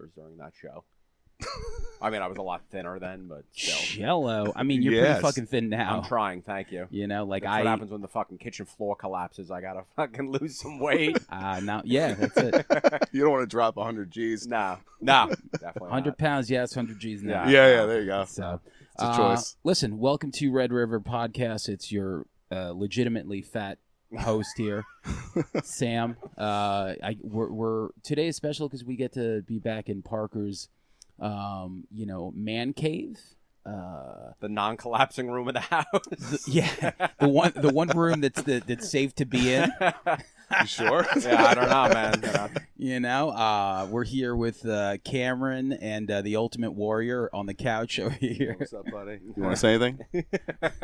years during that show. I mean, I was a lot thinner then, but still. Jello. I mean, you're pretty fucking thin now. I'm trying, thank you. You know, like That's what happens when the fucking kitchen floor collapses. I gotta fucking lose some weight. Now, yeah, that's it. You don't want to drop 100 G's. No, definitely 100 not. pounds, yes, 100 G's now. Yeah, there you go. So, it's a choice. Listen, welcome to Red River Podcast. It's your legitimately fat host here, Sam. We're today is special because we get to be back in Parker's, man cave. The non-collapsing room of the house. The one room that's safe to be in. You sure? Yeah, I don't know, man. We're here with Cameron and the Ultimate Warrior on the couch over here. What's up, buddy? You want to say anything?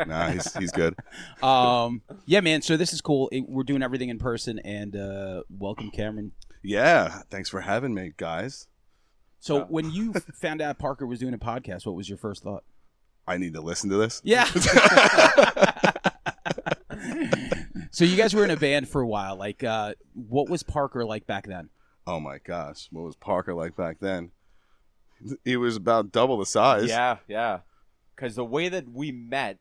Nah, he's good. Yeah, man. So this is cool. We're doing everything in person, and welcome, Cameron. Yeah, thanks for having me, guys. So when you found out Parker was doing a podcast, what was your first thought? I need to listen to this. Yeah. So you guys were in a band for a while. Like, what was Parker like back then? Oh my gosh, what was Parker like back then? He was about double the size. Yeah. Because the way that we met,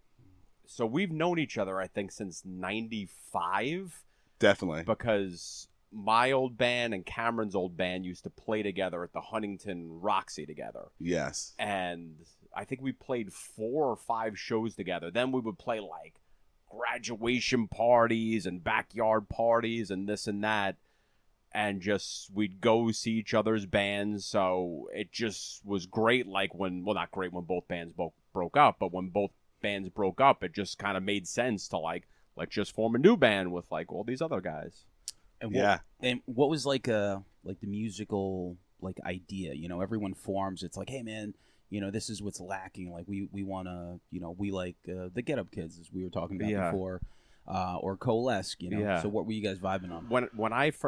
so we've known each other, I think, since '95. Definitely. Because my old band and Cameron's old band used to play together at the Huntington Roxy together. Yes. And I think we played 4 or 5 shows together. Then we would play like graduation parties and backyard parties and this and that, and just we'd go see each other's bands. So it just was great. Like not great when both bands broke up, but when both bands broke up, it just kind of made sense to like let's just form a new band with like all these other guys. And what was like the musical like idea? Everyone forms. It's like, hey man, this is what's lacking. Like we want to, we like the Get Up Kids, as we were talking about before, or Coalesce. Yeah. So what were you guys vibing on?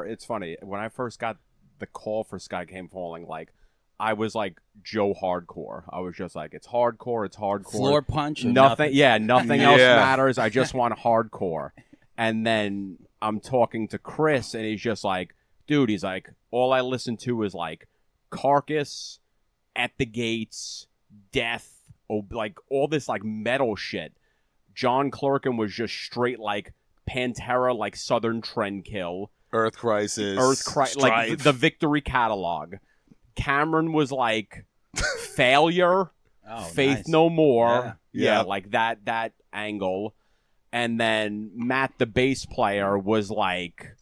It's funny when I first got the call for Skycamefalling, like I was like Joe Hardcore. I was just like, it's hardcore. Floor punch. Nothing. Yeah, nothing else matters. I just want hardcore. And then I'm talking to Chris, and he's just like, dude, he's like, all I listen to is like Carcass, At the Gates, Death, like all this like metal shit. John Clerkin was just straight like Pantera, like Southern Trendkill, Earth Crisis, like the Victory Catalog. Cameron was like Failure, Faith nice. No More, Yeah. like that angle. And then Matt, the bass player, was like,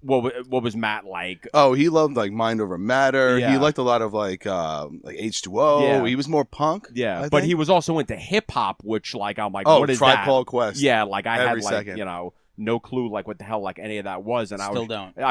what was Matt like? Oh, he loved like Mind Over Matter. Yeah. He liked a lot of like H2O. Yeah. He was more punk. Yeah, I but think. he was also into hip hop, which like I'm like, Oh, what is Tribe that? Called Quest. Yeah, like I Every had like second. No clue like what the hell like any of that was, and I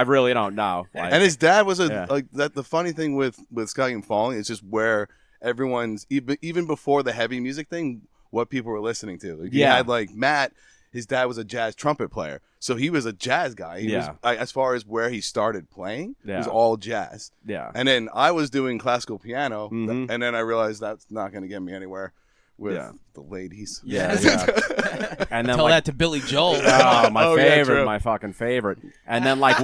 really don't know. Like, And his dad was Yeah. like that. The funny thing with Skycamefalling is just where everyone's even before the heavy music thing, what people were listening to. Like, you had like Matt. His dad was a jazz trumpet player, so he was a jazz guy. He was, as far as where he started playing, it was all jazz. Yeah. And then I was doing classical piano, Mhm. and then I realized that's not going to get me anywhere with Yeah. the ladies. Yeah. And then Tell like, that to Billy Joel. oh, my Oh, yeah, favorite, true. my fucking favorite. And then like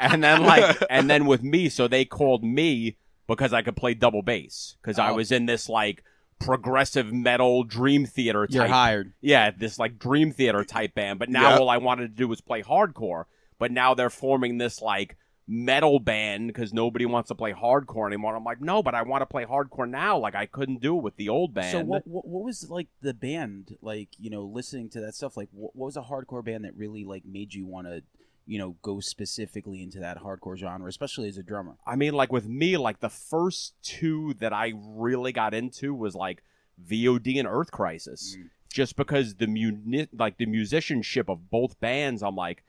and then with me, so they called me because I could play double bass because I was in this like progressive metal Dream Theater type. You're hired. Yeah, this like Dream Theater type band. But now Yeah. all I wanted to do was play hardcore. But now they're forming this like metal band because nobody wants to play hardcore anymore. I'm like, no, but I want to play hardcore now. Like I couldn't do it with the old band. So what was like the band like? Listening to that stuff. Like what was a hardcore band that really like made you want to go specifically into that hardcore genre, especially as a drummer? I mean, like with me, like the first 2 that I really got into was like VOD and Earth Crisis, just because the musicianship of both bands. I'm like,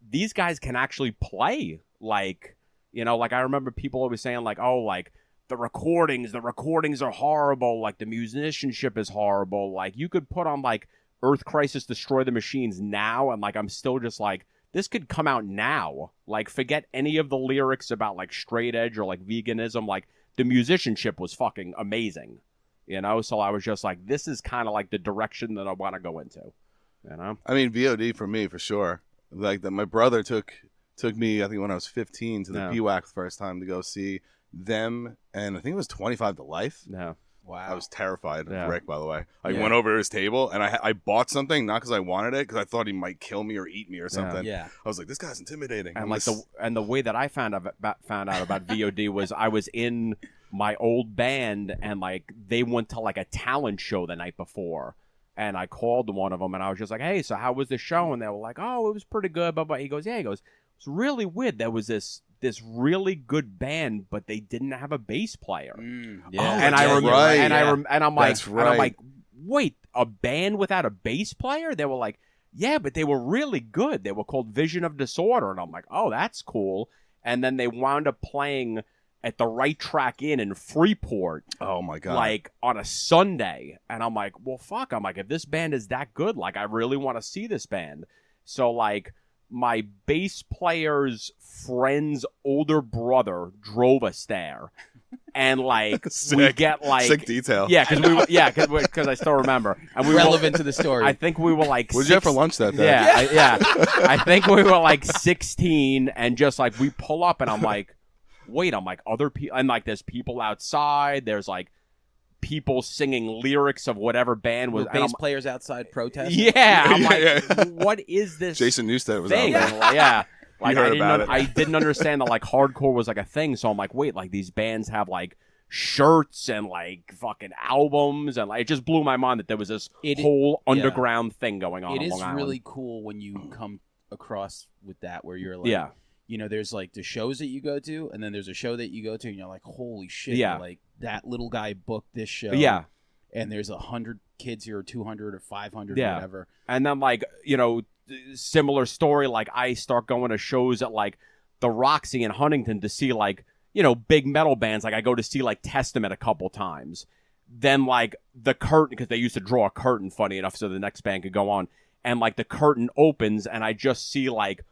these guys can actually play. Like, like I remember people always saying like, oh, like the recordings are horrible. Like the musicianship is horrible. Like you could put on like Earth Crisis, Destroy the Machines now, and like I'm still just like, this could come out now. Like, forget any of the lyrics about, like, straight edge or, like, veganism. Like, the musicianship was fucking amazing, So I was just like, this is kind of, like, the direction that I want to go into, I mean, VOD for me, for sure. Like, my brother took me, I think, when I was 15 to the BWAC the first time to go see them, and I think it was 25 to Life. No. Wow. I was terrified of Yeah. Rick, by the way. I went over to his table, and I bought something, not because I wanted it, because I thought he might kill me or eat me or something. Yeah. I was like, this guy's intimidating. And the way that I found out about VOD was I was in my old band, and like they went to like a talent show the night before, and I called one of them, and I was just like, hey, so how was the show? And they were like, oh, it was pretty good. But he goes, it's really weird. There was this really good band, but they didn't have a bass player. Yeah. And I remember, right. and I'm like, That's right. and I'm like, wait, a band without a bass player? They were like, yeah, but they were really good. They were called Vision of Disorder, and I'm like, oh, that's cool. And then they wound up playing at the Right Track Inn in Freeport. Oh my god! Like on a Sunday, and I'm like, well, fuck. I'm like, if this band is that good, like, I really want to see this band. So like, my bass player's friend's older brother drove us there, and like we get like sick detail. Yeah, because I still remember, and we relevant to the story. I think we were like, what did you have for lunch that day? Yeah. I think we were like 16, and just like we pull up, and I'm like, wait, I'm like other people, and like there's people outside. There's like people singing lyrics of whatever band was. Were bass players outside protesting? Yeah, I'm like, what is this? Jason Newsted was thing? out there. Yeah. Like I didn't understand that like hardcore was like a thing, so I'm like, wait, like these bands have like shirts and like fucking albums, and like it just blew my mind that there was this whole underground thing going on. It is Long Island. really cool when you come across with that, where you're like, you know, there's like the shows that you go to, and then there's a show that you go to, and you're like, holy shit, like that little guy booked this show, and there's 100 kids here, or 200 or 500, or whatever, and then like, you know, similar story, like I start going to shows at like the Roxy in Huntington to see like, you know, big metal bands. Like I go to see like Testament a couple times, then like the curtain, because they used to draw a curtain, funny enough, so the next band could go on, and like the curtain opens, and I just see like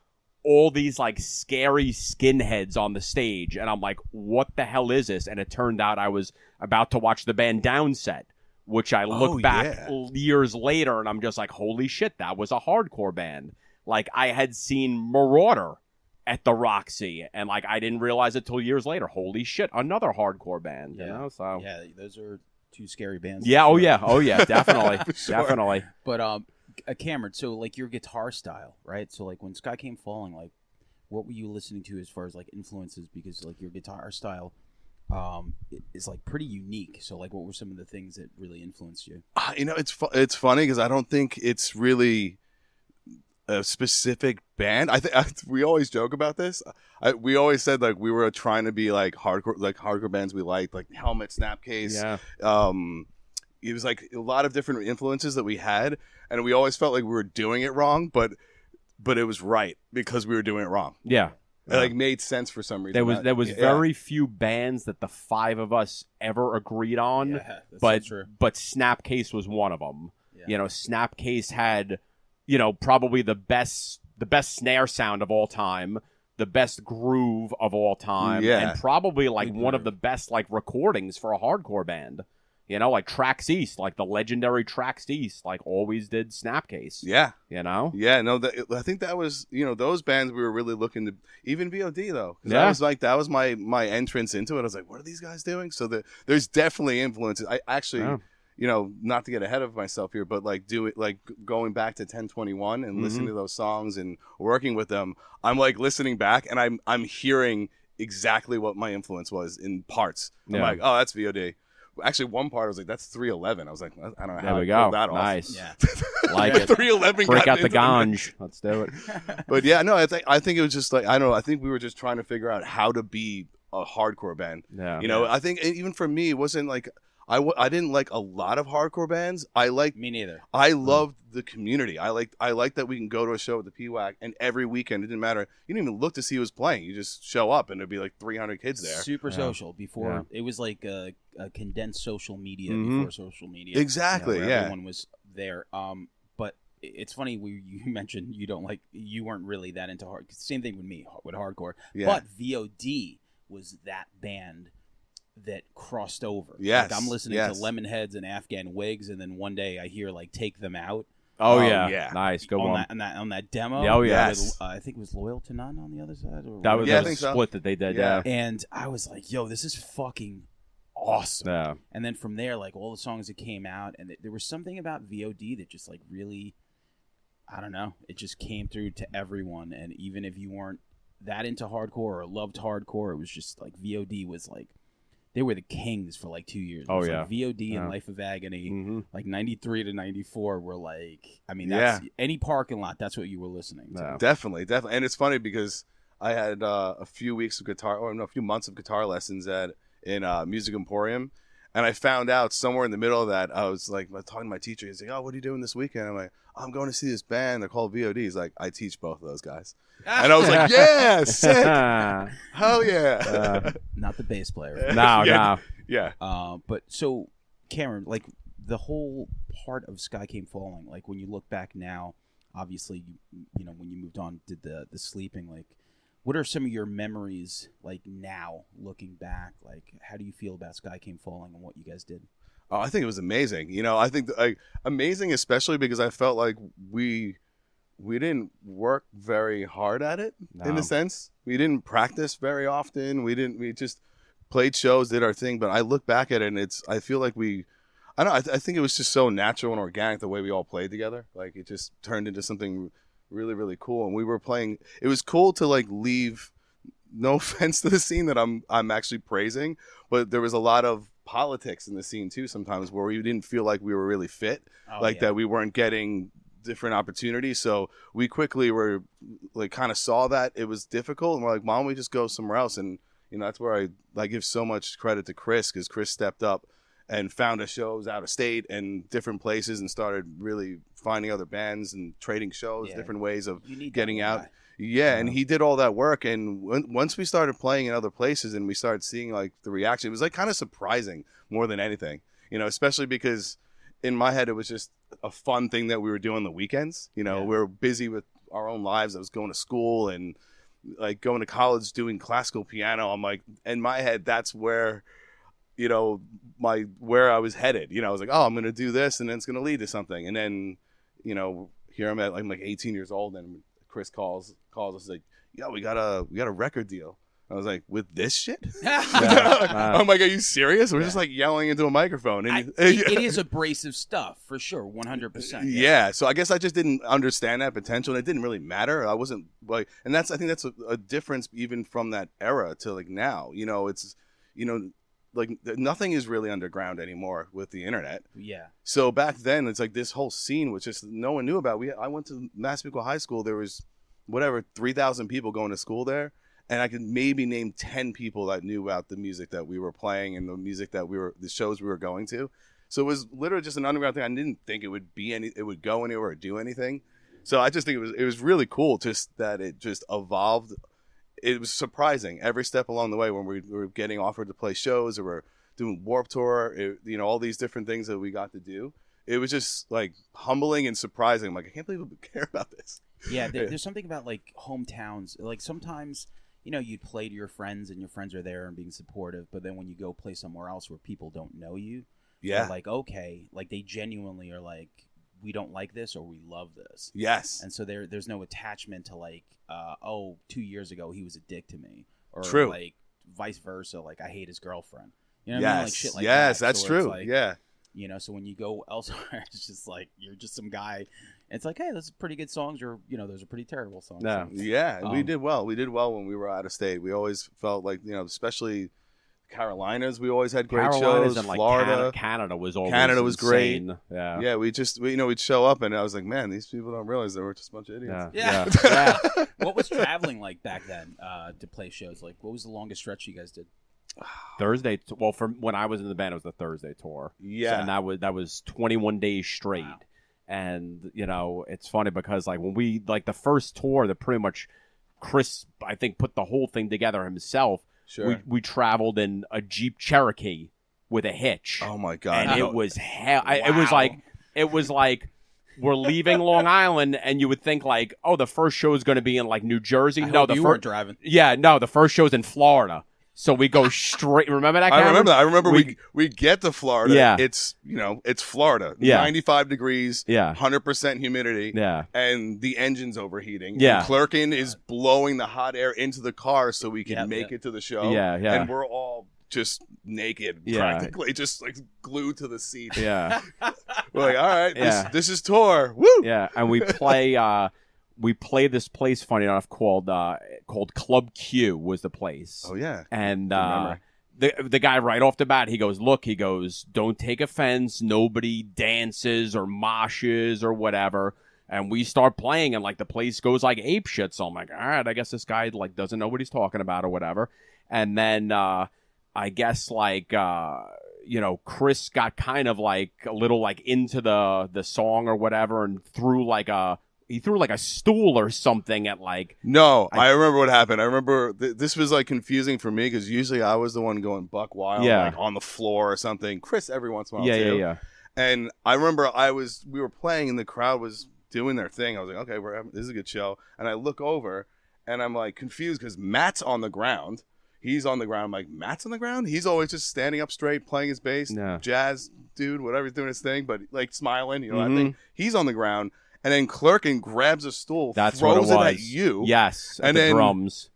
all these like scary skinheads on the stage, and I'm like, what the hell is this? And it turned out I was about to watch the band Downset, which I look back years later, and I'm just like, holy shit, that was a hardcore band. Like, I had seen Marauder at the Roxy, and like I didn't realize it till years later. Holy shit, another hardcore band. You know, so those are two scary bands. Yeah, oh yeah, definitely, definitely. But Cameron, so like your guitar style, right? So like when Skycamefalling, like what were you listening to as far as like influences? Because like your guitar style is like pretty unique. So like what were some of the things that really influenced you? You know, it's funny because I don't think it's really a specific band. I think we always joke about this. We always said like we were trying to be like hardcore bands we liked, like Helmet, Snapcase. Yeah. It was like a lot of different influences that we had, and we always felt like we were doing it wrong, but it was right because we were doing it wrong. Yeah. It like made sense for some reason. There was very few bands that the five of us ever agreed on, but Snapcase was one of them. Yeah. You know, Snapcase had, you know, probably the best snare sound of all time, the best groove of all time, and probably like one of the best like recordings for a hardcore band. You know, like Tracks East, like the legendary Tracks East, like always did Snapcase. Yeah. You know? Yeah, no, I think that was, you know, those bands we were really looking to, even VOD though. Yeah. That was my entrance into it. I was like, what are these guys doing? So there's definitely influences. I actually, you know, not to get ahead of myself here, but like going back to 1021 and listening to those songs and working with them, I'm like listening back and I'm hearing exactly what my influence was in parts. I'm like, oh, that's VOD. Actually, one part I was like, "That's 311." I was like, "I don't know how to pull that off." Nice, yeah, like it. 311. Break out the ganj. Let's do it. But yeah, no, I think it was just like I don't know. I think we were just trying to figure out how to be a hardcore band. Yeah, you know, I think even for me, it wasn't like I didn't like a lot of hardcore bands. Me neither. I loved the community. I liked that we can go to a show at the PWAC, and every weekend it didn't matter. You didn't even look to see who was playing. You just show up, and there'd be like 300 kids there. Super social. Before it was like a condensed social media before social media. Exactly. Where everyone was there. But it's funny you mentioned you weren't really that into hard. Same thing with me with hardcore. Yeah. But VOD was that band that crossed over. Yes. Like I'm listening to Lemonheads and Afghan Wigs, and then one day I hear like Take Them Out, Oh, Oh, yeah. yeah. Nice. Good one. On that demo. Oh, yeah. Yes. I think it was Loyal to None on the other side. Or That was, Yeah, I that was think a so. split that they did. Yeah. Yeah. And I was like, yo, this is fucking awesome. Yeah. And then from there, like all the songs that came out, and there was something about VOD that just like really, I don't know, it just came through to everyone. And even if you weren't that into hardcore or loved hardcore, it was just like VOD was like, they were the kings for like 2 years. It Oh, was yeah. like VOD Yeah. and Life of Agony, Mm-hmm. like 93 to 94 were like, I mean, that's any parking lot, that's what you were listening to. Yeah. Definitely. And it's funny because I had a few months of guitar lessons in Music Emporium, and I found out somewhere in the middle of that, I was like talking to my teacher. He's like, "Oh, what are you doing this weekend?" I'm like, "I'm going to see this band. They're called VOD." He's like, "I teach both of those guys," and I was like, "Yeah, sick, hell yeah." Not the bass player. No, Yeah. no. Yeah. But so, Cameron, like the whole part of Skycamefalling, like when you look back now, obviously, you know, when you moved on, did the sleeping, like, what are some of your memories, like now, looking back? Like, how do you feel about Skycamefalling and what you guys did? Oh, I think it was amazing. You know, I think amazing, especially because I felt like we didn't work very hard at it in No. a sense. We didn't practice very often. We just played shows, did our thing. But I look back at it, and I feel like I think it was just so natural and organic the way we all played together. Like it just turned into something really, really cool. And we were playing. It was cool to like leave. No offense to the scene that I'm actually praising, but there was a lot of politics in the scene too. Sometimes where we didn't feel like we were really fit, that we weren't getting different opportunities. So we quickly were like kind of saw that it was difficult, and we're like, why don't we just go somewhere else? And you know, that's where I give so much credit to Chris, because Chris stepped up and found us shows out of state and different places and started really finding other bands and trading shows, different ways of getting out. Guy. Yeah, and he did all that work. And once we started playing in other places and we started seeing like the reaction, it was like kind of surprising more than anything, you know, especially because in my head it was just a fun thing that we were doing the weekends. You know, we were busy with our own lives. I was going to school and like going to college doing classical piano. I'm like, in my head, that's where, you know, where I was headed. You know, I was like, oh, I'm going to do this and then it's going to lead to something. And then, you know, here I'm at, I'm like 18 years old, and Chris calls us like, yeah, we got a record deal. I was like, with this shit? I'm like, are you serious? We're just like yelling into a microphone. And it is abrasive stuff for sure, 100%. Yeah. So I guess I just didn't understand that potential, and it didn't really matter. I wasn't like, and I think that's a difference even from that era to like now. You know, it's, you know, like nothing is really underground anymore with the internet. Yeah. So back then, it's like this whole scene was just no one knew about. I went to Massapequa High School. There was 3,000 people going to school there, and I could maybe name 10 people that knew about the music that we were playing and the music that the shows we were going to. So it was literally just an underground thing. I didn't think it would go anywhere or do anything. So I just think it was really cool just that it just evolved. It was surprising every step along the way when we were getting offered to play shows or we're doing Warped Tour, you know, all these different things that we got to do. It was just like humbling and surprising. I'm like, I can't believe people care about this. Yeah, there's something about like hometowns. Like sometimes, you know, you'd play to your friends and your friends are there and being supportive, but then when you go play somewhere else where people don't know you, they're like, okay, like they genuinely are like, we don't like this or we love this. Yes. And so there's no attachment to like, 2 years ago he was a dick to me, or True. like vice versa, like I hate his girlfriend. You know what Yes. I mean? Like shit like yes, that. that's So true. it's like, Yeah. you know, so when you go elsewhere, it's just like you're just some guy. It's like, hey, those are pretty good songs, or you know, those are pretty terrible songs. No. So, Yeah, and we did well. We did well when we were out of state. We always felt like, you know, especially Carolinas, we always had great Carolinas shows. and like Florida, Canada was always great. insane. Yeah. Yeah, we'd show up and I was like, man, these people don't realize they were just a bunch of idiots. Yeah. Yeah. What was traveling like back then to play shows? Like, what was the longest stretch you guys did? Thursday. Well, from when I was in the band, it was the Thursday tour. Yeah. So, and that was 21 days straight. Wow. And you know, it's funny because like when we like the first tour that pretty much Chris, I think, put the whole thing together himself. Sure. We traveled in a Jeep Cherokee with a hitch. Oh my god. And it was hell. It was like we're leaving Long Island, and you would think like, oh, the first show is going to be in like New Jersey. I hope you weren't driving. Yeah, no, the first show's in Florida. So we go straight. Remember that? I Cameron? remember that. I remember we get to Florida. Yeah. It's it's Florida. Yeah. 95 degrees. Yeah. 100% humidity. Yeah. And the engine's overheating. Yeah. And Clerkin is blowing the hot air into the car so we can make it to the show. Yeah. Yeah. And we're all just naked, practically, just like glued to the seat. Yeah. We're like, all right, this is tour. Woo. Yeah. And we play. We play this place, funny enough, called Club Q was the place. Oh yeah. And the guy right off the bat, he goes, don't take offense. Nobody dances or moshes or whatever. And we start playing, and like the place goes like ape shit. So I'm like, all right, I guess this guy like doesn't know what he's talking about or whatever. And then I guess like Chris got kind of like a little like into the song or whatever, and threw like a stool or something at like. No, I remember what happened. I remember this was like confusing for me because usually I was the one going buck wild, like on the floor or something. Chris every once in a while too. Yeah. And I remember we were playing and the crowd was doing their thing. I was like, okay, this is a good show. And I look over and I'm like confused because Matt's on the ground. He's on the ground. I'm like, Matt's on the ground? He's always just standing up straight, playing his bass, jazz dude, whatever, he's doing his thing, but like smiling, I think. He's on the ground. And then Clerkin grabs a stool, throws it at you. Yes, and the drums.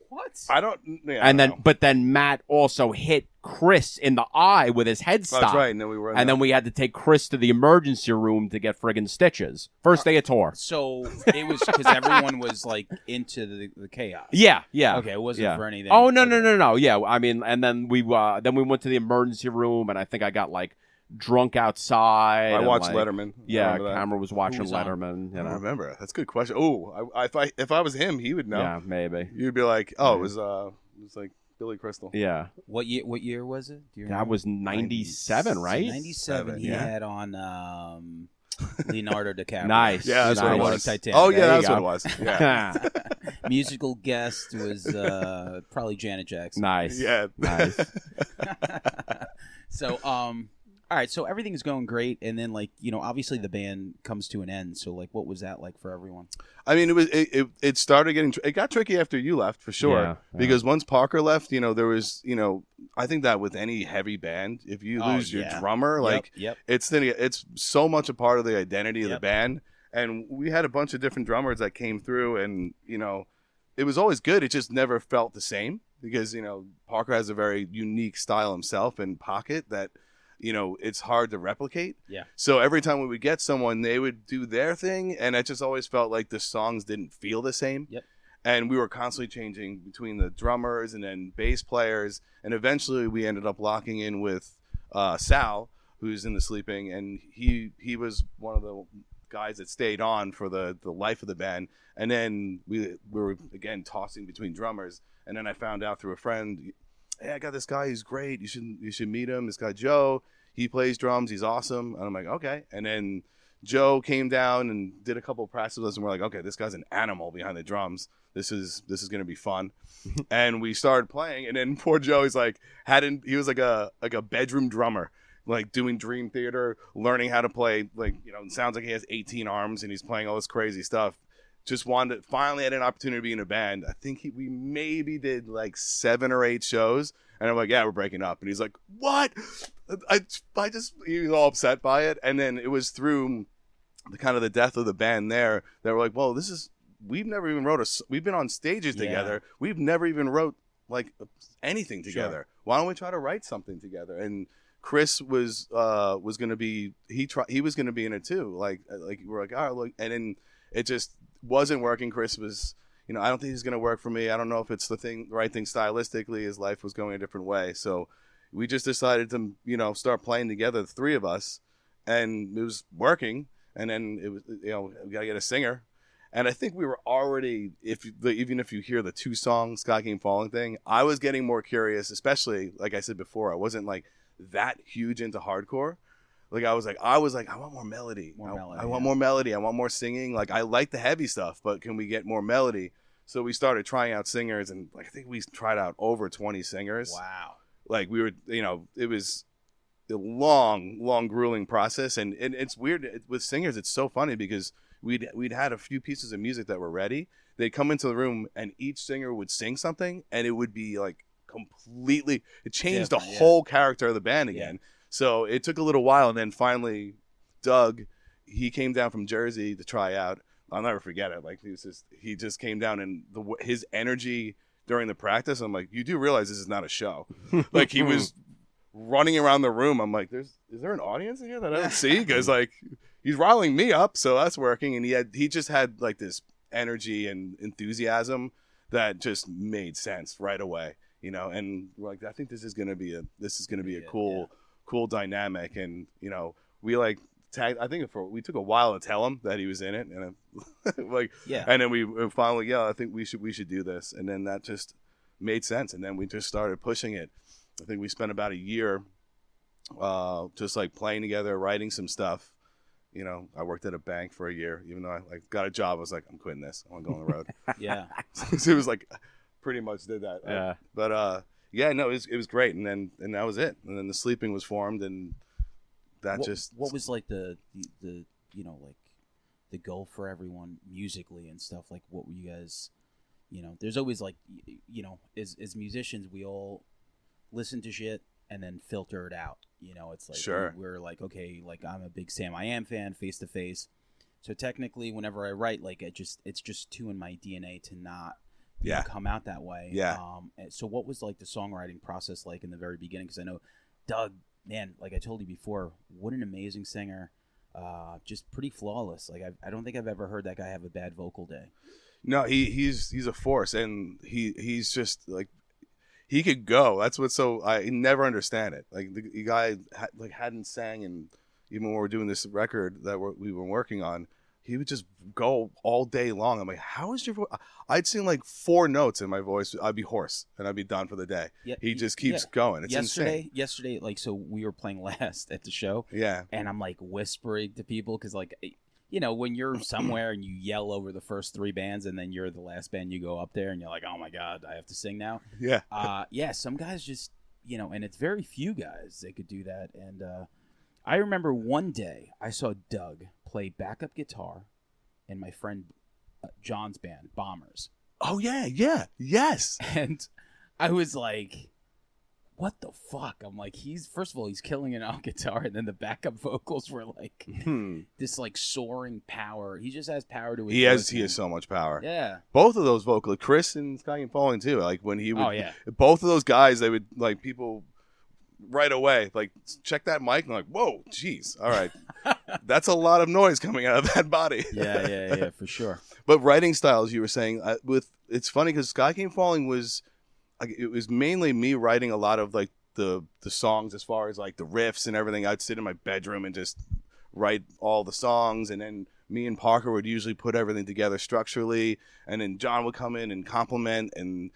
What? I don't. Yeah, and I don't know. But then Matt also hit Chris in the eye with his head stop. That's right. And then we had to take Chris to the emergency room to get friggin' stitches. First day of tour. So it was because everyone was like into the chaos. Yeah. Okay, it wasn't for anything. Oh no. Yeah, I mean, and then we went to the emergency room, and I think I got like drunk outside. I watched Letterman. Yeah, Cameron was watching Letterman. I don't remember. That's a good question. Oh, if I was him, he would know. Yeah, maybe. You'd be like, oh, it was like Billy Crystal. Yeah. What year was it? That was 97, right? 97. He had on Leonardo DiCaprio. Nice. Yeah, that's what it was. Titanic. Oh yeah, that's what it was. Yeah. Musical guest was probably Janet Jackson. Nice. Yeah. Nice. So all right, so everything's going great, and then like obviously the band comes to an end. So like, what was that like for everyone? I mean, it started getting it got tricky after you left for sure. Because once Parker left, there was I think that with any heavy band, if you lose your drummer, like it's so much a part of the identity of the band. And we had a bunch of different drummers that came through, and it was always good. It just never felt the same because Parker has a very unique style himself and pocket that. It's hard to replicate. Yeah. So every time we would get someone, they would do their thing, and it just always felt like the songs didn't feel the same. Yep. And we were constantly changing between the drummers and then bass players, and eventually we ended up locking in with Sal, who's in the Sleeping, and he was one of the guys that stayed on for the life of the band. And then we were again tossing between drummers, and then I found out through a friend. Hey, I got this guy. He's great. You should meet him. This guy Joe. He plays drums. He's awesome. And I'm like, okay. And then Joe came down and did a couple of practices, and we're like, okay, this guy's an animal behind the drums. This is gonna be fun. And we started playing. And then poor Joe, he was like a bedroom drummer, like doing Dream Theater, learning how to play. Like it sounds like he has 18 arms and he's playing all this crazy stuff. Just finally had an opportunity to be in a band. I think we maybe did like 7 or 8 shows, and I'm like, yeah, we're breaking up. And he's like, what? He was all upset by it. And then it was through the kind of the death of the band there that we're like, well, we've never even we've been on stages together. We've never even wrote like anything together. Sure. Why don't we try to write something together? And Chris was going to be, he was going to be in it too. Like we're like, all right, look, and then it just wasn't working. Chris was, I don't think he's going to work for me. I don't know if it's the right thing stylistically. His life was going a different way. So we just decided to, start playing together, the 3 of us, and it was working. And then it was, we got to get a singer. And I think we were already, even if you hear the 2 songs, Skycamefalling thing, I was getting more curious, especially, like I said before, I wasn't like that huge into hardcore. Like I was like, I want more melody. I want more melody. I want more singing. Like I like the heavy stuff, but can we get more melody? So we started trying out singers, and I think we tried out over 20 singers. Wow. Like we were, it was a long, grueling process, and it's weird with singers. It's so funny because we'd had a few pieces of music that were ready. They'd come into the room, and each singer would sing something, and it would be like completely. It changed the Different, yeah. whole character of the band again. So it took a little while, and then finally, Doug, he came down from Jersey to try out. I'll never forget it. Like he just came down, and his energy during the practice. I'm like, you do realize this is not a show. Like he was running around the room. I'm like, is there an audience in here that I don't see? Because like he's riling me up, so that's working. And he just had like this energy and enthusiasm that just made sense right away, you know. And like, I think this is gonna be a cool dynamic. And you know, we like tagged. I think we took a while to tell him that he was in it, and like, yeah. And then we finally, I think we should do this. And then that just made sense. And then we just started pushing it. I think we spent about a year, just like playing together, writing some stuff. You know, I worked at a bank for a year, even though I like got a job. I was like, I'm quitting this. I want to go on the road. Yeah. So it was like, pretty much did that. Yeah. But yeah, no, it was great. And that was it. And then the Sleeping was formed, and that what was like the you know, like the goal for everyone musically and stuff? Like, what were you guys, you know, there's always like, you know, as musicians, we all listen to shit and then filter it out. You know, it's like, sure, we're like, okay, like I'm a big Sam I Am fan, Face to Face. So technically, whenever I write, like it's just too in my DNA to not come out that way. Yeah. So what was like the songwriting process like in the very beginning? Because I know Doug, man, like I told you before, what an amazing singer. Just pretty flawless. Like I don't think I've ever heard that guy have a bad vocal day. No, he's a force, and he's just like, he could go. That's what's so, I never understand it. Like the guy hadn't sang, and even when we were doing this record that we were working on, he would just go all day long. I'm like, how is your voice? I'd sing like 4 notes in my voice. I'd be hoarse and I'd be done for the day. Yeah, he just keeps going. It's insane. Yesterday, like, so we were playing last at the show. Yeah. And I'm like whispering to people because, like, you know, when you're somewhere and you yell over the first 3 bands and then you're the last band, you go up there and you're like, oh my God, I have to sing now. Yeah. Yeah, some guys just, you know, and it's very few guys that could do that. And I remember one day I saw Doug play backup guitar in my friend John's band, Bombers. Oh, yeah, yes. And I was like, what the fuck? I'm like, first of all, he's killing it on guitar, and then the backup vocals were like this like soaring power. He just has power to his He has so much power. Yeah. Both of those vocals, Chris and Skycamefalling too, like when he would, both of those guys, they would, like, people right away, like, check that mic, and like, whoa, jeez, all right. That's a lot of noise coming out of that body. Yeah, for sure. But writing styles, you were saying, it's funny because Skycamefalling was, it was mainly me writing a lot of like the songs, as far as like the riffs and everything. I'd sit in my bedroom and just write all the songs, and then me and Parker would usually put everything together structurally, and then John would come in and compliment and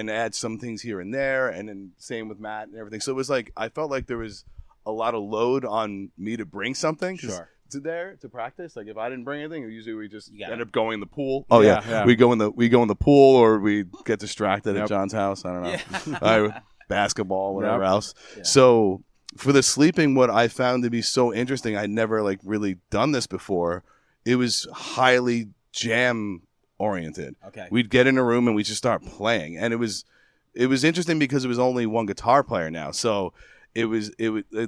add some things here and there, and then same with Matt and everything. So it was like, I felt like there was a lot of load on me to bring something. Sure. To practice. Like if I didn't bring anything, usually we just end up going in the pool. Yeah. We go in the pool, or we get distracted at John's house. I don't know. Basketball, whatever else. Yeah. So for the Sleeping, what I found to be so interesting, I'd never like really done this before. It was highly jam oriented. Okay. We'd get in a room and we just start playing, and it was interesting because it was only one guitar player now, so it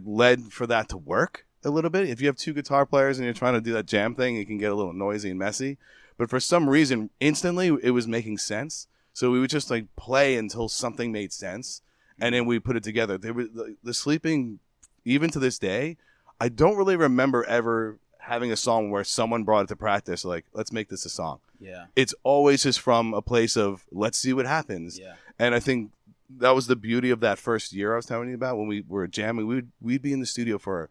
led for that to work a little bit. If you have 2 guitar players and you're trying to do that jam thing, it can get a little noisy and messy. But for some reason, instantly it was making sense. So we would just like play until something made sense, and then we put it together. The Sleeping, even to this day, I don't really remember ever having a song where someone brought it to practice, like, let's make this a song. Yeah. It's always just from a place of, let's see what happens. Yeah. And I think that was the beauty of that first year I was telling you about. When we were jamming, we'd be in the studio for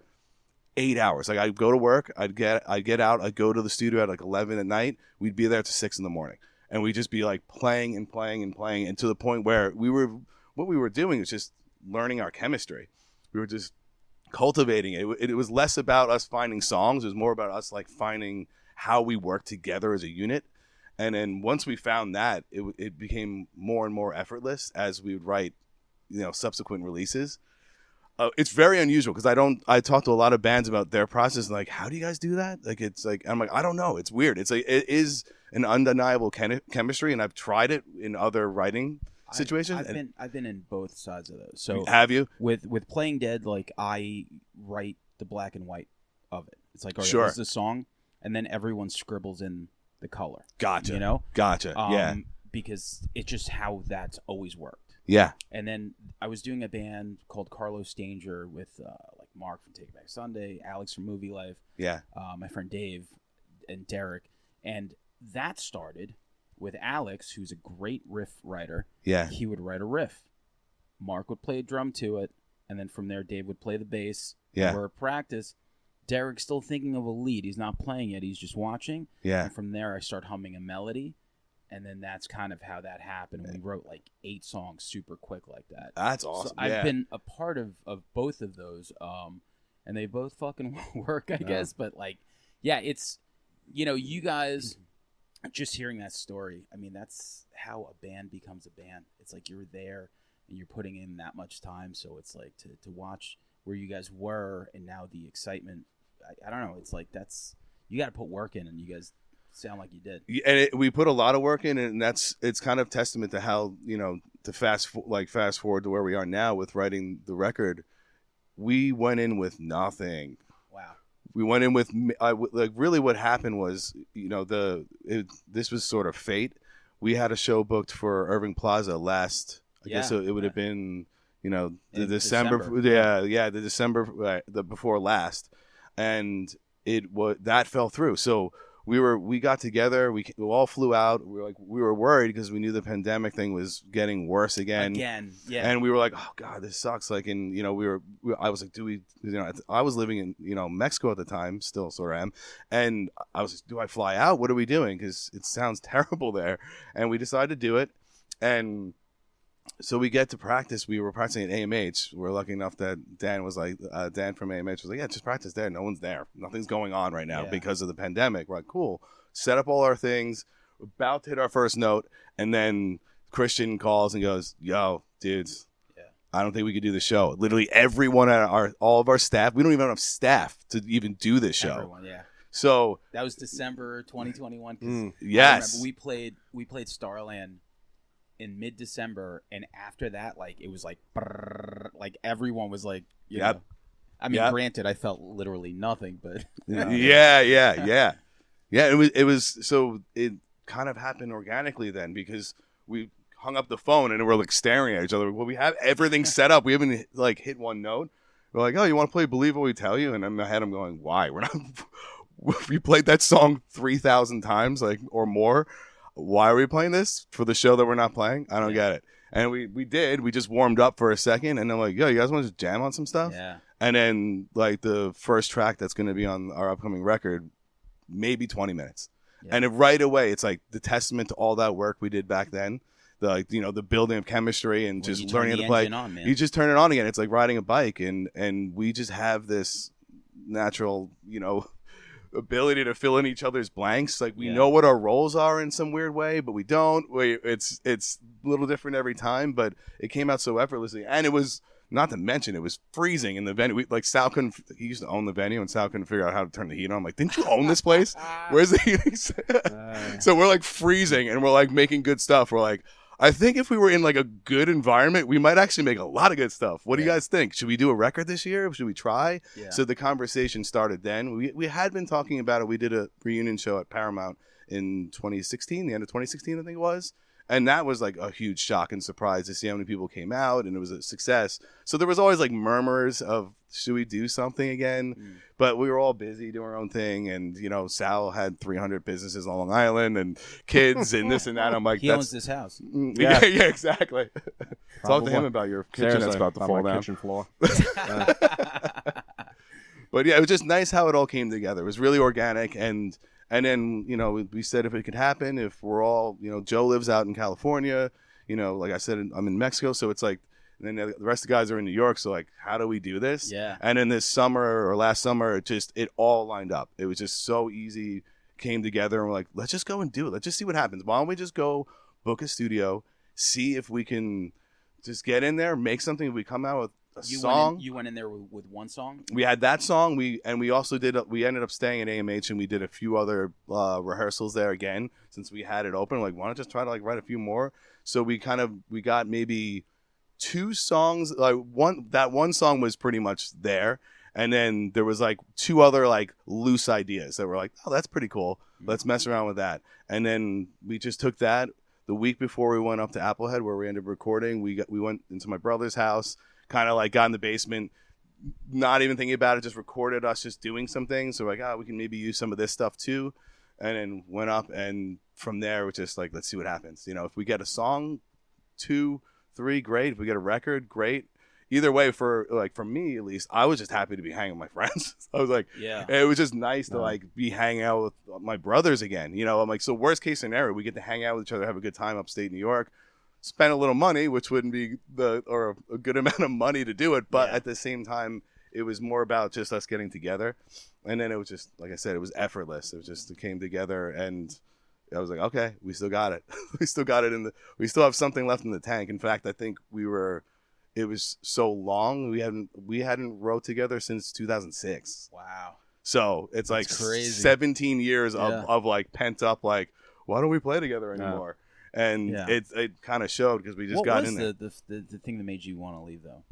8 hours. Like, I'd go to work, I'd get out, I'd go to the studio at like 11 at night. We'd be there to 6 in the morning, and we'd just be like playing and playing and playing, and to the point where what we were doing was just learning our chemistry. We were just cultivating it. It was less about us finding songs. It was more about us like finding how we work together as a unit. And then once we found that, it became more and more effortless as we would write, subsequent releases. It's very unusual because I talk to a lot of bands about their process, and like, how do you guys do that? Like, it's like, I'm like, I don't know. It's weird. It's like, it is an undeniable chemistry, and I've tried it in other writing situation? I've been in both sides of those. So have you? With Playing Dead, like I write the black and white of it. It's like, all right, Sure. this is the song, and then everyone scribbles in the color. Gotcha. You know? Gotcha. Yeah. Because it's just how that's always worked. Yeah. And then I was doing a band called Carlos Danger with like Mark from Take It Back Sunday, Alex from Movie Life, Yeah. My friend Dave, and Derek, and that started with Alex, who's a great riff writer. Yeah. He would write a riff. Mark would play a drum to it, and then from there, Dave would play the bass. Yeah. We're at practice. Derek's still thinking of a lead. He's not playing it. He's just watching. Yeah. And from there, I start humming a melody, and then that's kind of how that happened. We wrote like 8 songs super quick like that. That's awesome. So I've been a part of both of those, and they both fucking work, I guess. But like, yeah, it's, you know, you guys just hearing that story. I mean, that's how a band becomes a band. It's like you're there and you're putting in that much time. So it's like to watch where you guys were and now the excitement. I don't know. It's like you got to put work in, and you guys sound like you did. And we put a lot of work in, and it's kind of testament to how, you know, to fast forward to where we are now with writing the record. We went in with nothing. Wow. We went in with like really what happened was, you know, this was sort of fate. We had a show booked for Irving Plaza last. I guess it would have been, you know, the December. The December the before last, and that fell through. So we got together. We all flew out. We were worried because we knew the pandemic thing was getting worse again. Yeah. And we were like, oh God, this sucks. Like, and you know, I was like, I was living in, you know, Mexico at the time, still sort of am, and I was like, do I fly out? What are we doing? Because it sounds terrible there. And we decided to do it, and so we get to practice. We were practicing at AMH. We're lucky enough that Dan from AMH was like, yeah, just practice there. No one's there. Nothing's going on right now because of the pandemic. We're like, cool. Set up all our things. We're about to hit our first note. And then Christian calls and goes, yo, dudes, I don't think we could do the show. Literally everyone at all of our staff, we don't even have enough staff to even do this show. Everyone, yeah. So that was December 2021. Yes. We played Starland in mid-December, and after that, like, it was like, brrr, like everyone was like, you know. I mean, granted, I felt literally nothing, but yeah. It was so it kind of happened organically then, because we hung up the phone and we're like staring at each other. Well, we have everything set up. We haven't like hit one note. We're like, oh, you want to play Believe What We Tell You? And in my head, I'm going, why? We're not. We played that song 3,000 times, like, or more. Why are we playing this for the show that we're not playing? I don't get it. And we did. We just warmed up for a second, and then like, yo, you guys want to just jam on some stuff? Yeah. And then like the first track that's going to be on our upcoming record, maybe 20 minutes. Yeah. And right away, it's like the testament to all that work we did back then. The, like, you know, the building of chemistry and just learning how to play. You just turn it on again. It's like riding a bike, and we just have this natural, you know, ability to fill in each other's blanks. Like, we know what our roles are in some weird way, but we don't. It's a little different every time, but it came out so effortlessly. And it was, not to mention, it was freezing in the venue. Sal he used to own the venue, and Sal couldn't figure out how to turn the heat on. I'm like, didn't you own this place? Where's the heating? So we're like freezing, and we're like making good stuff. We're like, I think if we were in like a good environment, we might actually make a lot of good stuff. What do you guys think? Should we do a record this year? Should we try? Yeah. So the conversation started then. We had been talking about it. We did a reunion show at Paramount in 2016, the end of 2016, I think it was. And that was like a huge shock and surprise to see how many people came out, and it was a success. So there was always like murmurs of, should we do something again? But we were all busy doing our own thing, and you know, Sal had 300 businesses on Long Island and kids and this and that. I'm like, he owns this house. Yeah, exactly. Talk to him about your kitchen that's about to fall down. Kitchen floor. But yeah, it was just nice how it all came together. It was really organic, and then, you know, we said if it could happen, if we're all, you know, Joe lives out in California, you know, like I said, I'm in Mexico, so it's like, and then the rest of the guys are in New York, so like, how do we do this? Yeah. And then this summer or last summer, it all lined up. It was just so easy, came together, and we're like, let's just go and do it. Let's just see what happens. Why don't we just go book a studio, see if we can just get in there, make something. If we come out with song. You went in there with one song. We had that song. We also did. We ended up staying at AMH, and we did a few other rehearsals there again. Since we had it open, like, why not just try to like write a few more? So we got maybe 2 songs. Like one song was pretty much there, and then there was like 2 other like loose ideas that were like, oh, that's pretty cool. Let's mess around with that. And then we just took that. The week before we went up to Applehead, where we ended up recording, we went into my brother's house, kind of like got in the basement, not even thinking about it, just recorded us just doing some things. So like, we can maybe use some of this stuff too. And then went up, and from there, we're just like, let's see what happens. You know, if we get a song, 2, 3, great. If we get a record, great. Either way, for me at least, I was just happy to be hanging with my friends. I was like, yeah, it was just nice to like be hanging out with my brothers again. You know, I'm like, so worst case scenario, we get to hang out with each other, have a good time upstate New York, spend a little money, which wouldn't be a good amount of money to do it, but at the same time, it was more about just us getting together. And then it was just, like I said, it was effortless. It came together, and I was like, okay, we still got it. We still got it we still have something left in the tank. In fact, I think it was so long, we hadn't wrote together since 2006. Wow. So it's like crazy. 17 years of like pent up, like, why don't we play together anymore? And it kind of showed, because we just got in there. The thing that made you want to leave, though?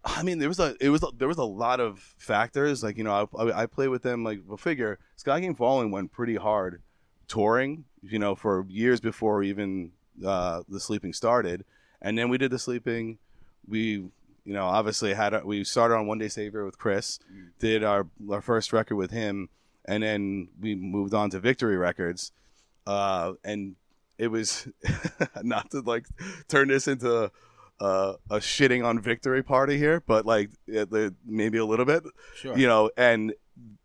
I mean, there was a lot of factors. Like, you know, I play with them. Like, we'll figure Skycamefalling went pretty hard touring, you know, for years before even the Sleeping started. And then we did the Sleeping. We, you know, obviously we started on One Day Savior with Chris, did our first record with him, and then we moved on to Victory Records. And it was not to like turn this into a shitting on Victory party here, but like maybe a little bit, sure. You know. And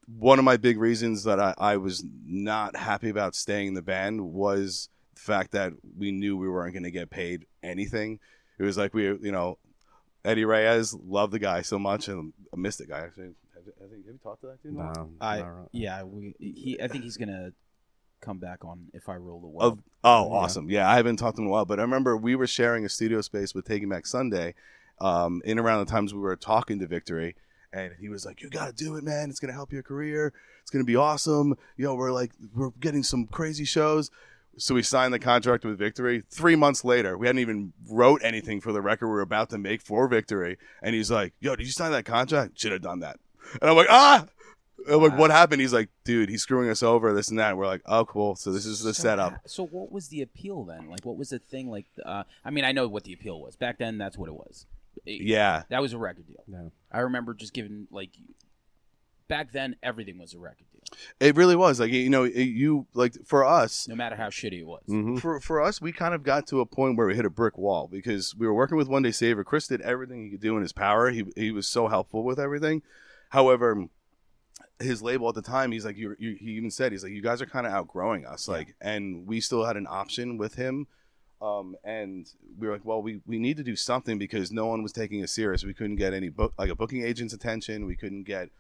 one of my big reasons that I was not happy about staying in the band was the fact that we knew we weren't going to get paid anything. It was like you know, Eddie Reyes, loved the guy so much, and I missed the guy. Actually, have you talked to that dude? No, I think he's gonna come back on If I Rule the World. Awesome. Yeah, I haven't talked to him in a while, but I remember we were sharing a studio space with Taking Back Sunday in around the times we were talking to Victory, and he was like, you got to do it, man. It's going to help your career. It's going to be awesome. You know, we're getting some crazy shows. So we signed the contract with Victory. 3 months later, we hadn't even wrote anything for the record we were about to make for Victory, and he's like, yo, did you sign that contract? Should have done that. And I'm like, I'm like, what happened? He's like, dude, he's screwing us over, this and that. And we're like, oh, cool. So this is the setup. So what was the appeal then? Like, what was the thing? Like, I mean, I know what the appeal was. Back then, that's what it was. Yeah. That was a record deal. No. I remember just giving, like, back then, everything was a record deal. It really was. Like, you know, you like, for us, no matter how shitty it was. Mm-hmm. For us, we kind of got to a point where we hit a brick wall, because we were working with One Day Savior. Chris did everything he could do in his power. He was so helpful with everything. However, his label at the time, he's like, he even said, he's like, you guys are kind of outgrowing us. Like, and we still had an option with him. And we were like, well, we need to do something, because no one was taking us serious. We couldn't get any a booking agent's attention. We couldn't get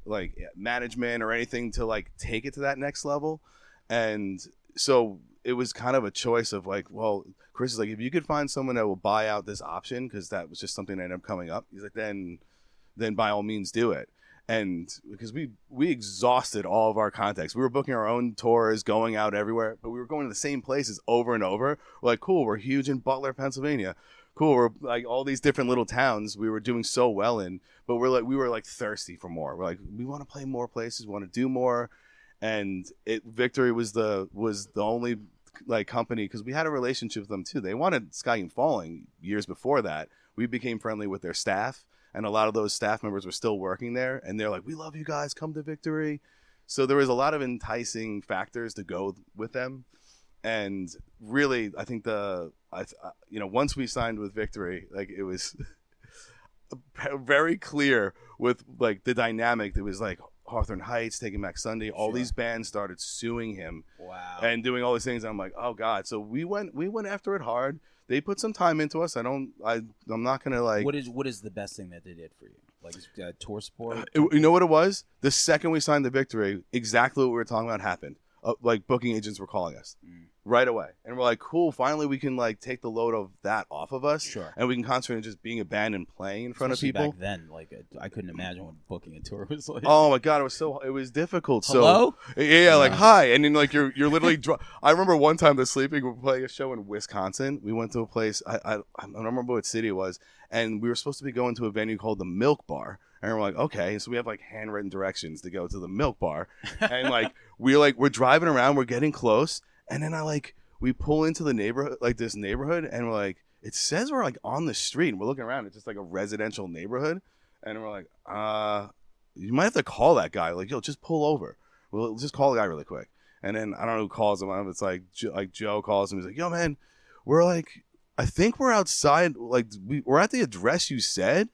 like management or anything to like take it to that next level. And so it was kind of a choice of like, well, Chris is like, if you could find someone that will buy out this option, because that was just something that ended up coming up. He's like, then by all means do it. And because we exhausted all of our contacts. We were booking our own tours, going out everywhere, but we were going to the same places over and over. We're like, cool, we're huge in Butler, Pennsylvania. Cool, we're like all these different little towns we were doing so well in, but we were like thirsty for more. We're like, we want to play more places, we want to do more. And Victory was the only like company, because we had a relationship with them too. They wanted Skycamefalling years before that. We became friendly with their staff, and a lot of those staff members were still working there, and they're like, we love you guys, come to Victory. So there was a lot of enticing factors to go with them. And really, I think once we signed with Victory, like, it was very clear with like the dynamic. It was like Hawthorne Heights, Taking Back Sunday, all these bands started suing him. Wow. And doing all these things. I'm like, oh God. So we went after it hard. They put some time into us. I'm not gonna like. What is the best thing that they did for you? Like tour support? You know what it was? The second we signed the Victory, exactly what we were talking about happened. Like booking agents were calling us. right away. And we're like, cool, finally we can like take the load of that off of us. Sure. And we can concentrate on just being a band and playing in front Especially of people. back then, like I couldn't imagine what booking a tour was like. Oh my God, it was difficult. Hello? So yeah, like hi, and then like you're literally. I remember one time the sleeping, we were playing a show in Wisconsin. We went to a place I don't remember what city it was, and we were supposed to be going to a venue called the Milk Bar. And we're like, okay, so we have like handwritten directions to go to the Milk Bar, and like we're driving around, we're getting close, and then we pull into the neighborhood, like this neighborhood, and we're like, it says we're like on the street, and we're looking around, it's just like a residential neighborhood, and we're like, you might have to call that guy, like, yo, just pull over. We'll just call the guy really quick. And then I don't know who calls him. It's like Joe calls him. He's like, yo, man, we're like, I think we're outside, like we're at the address you said,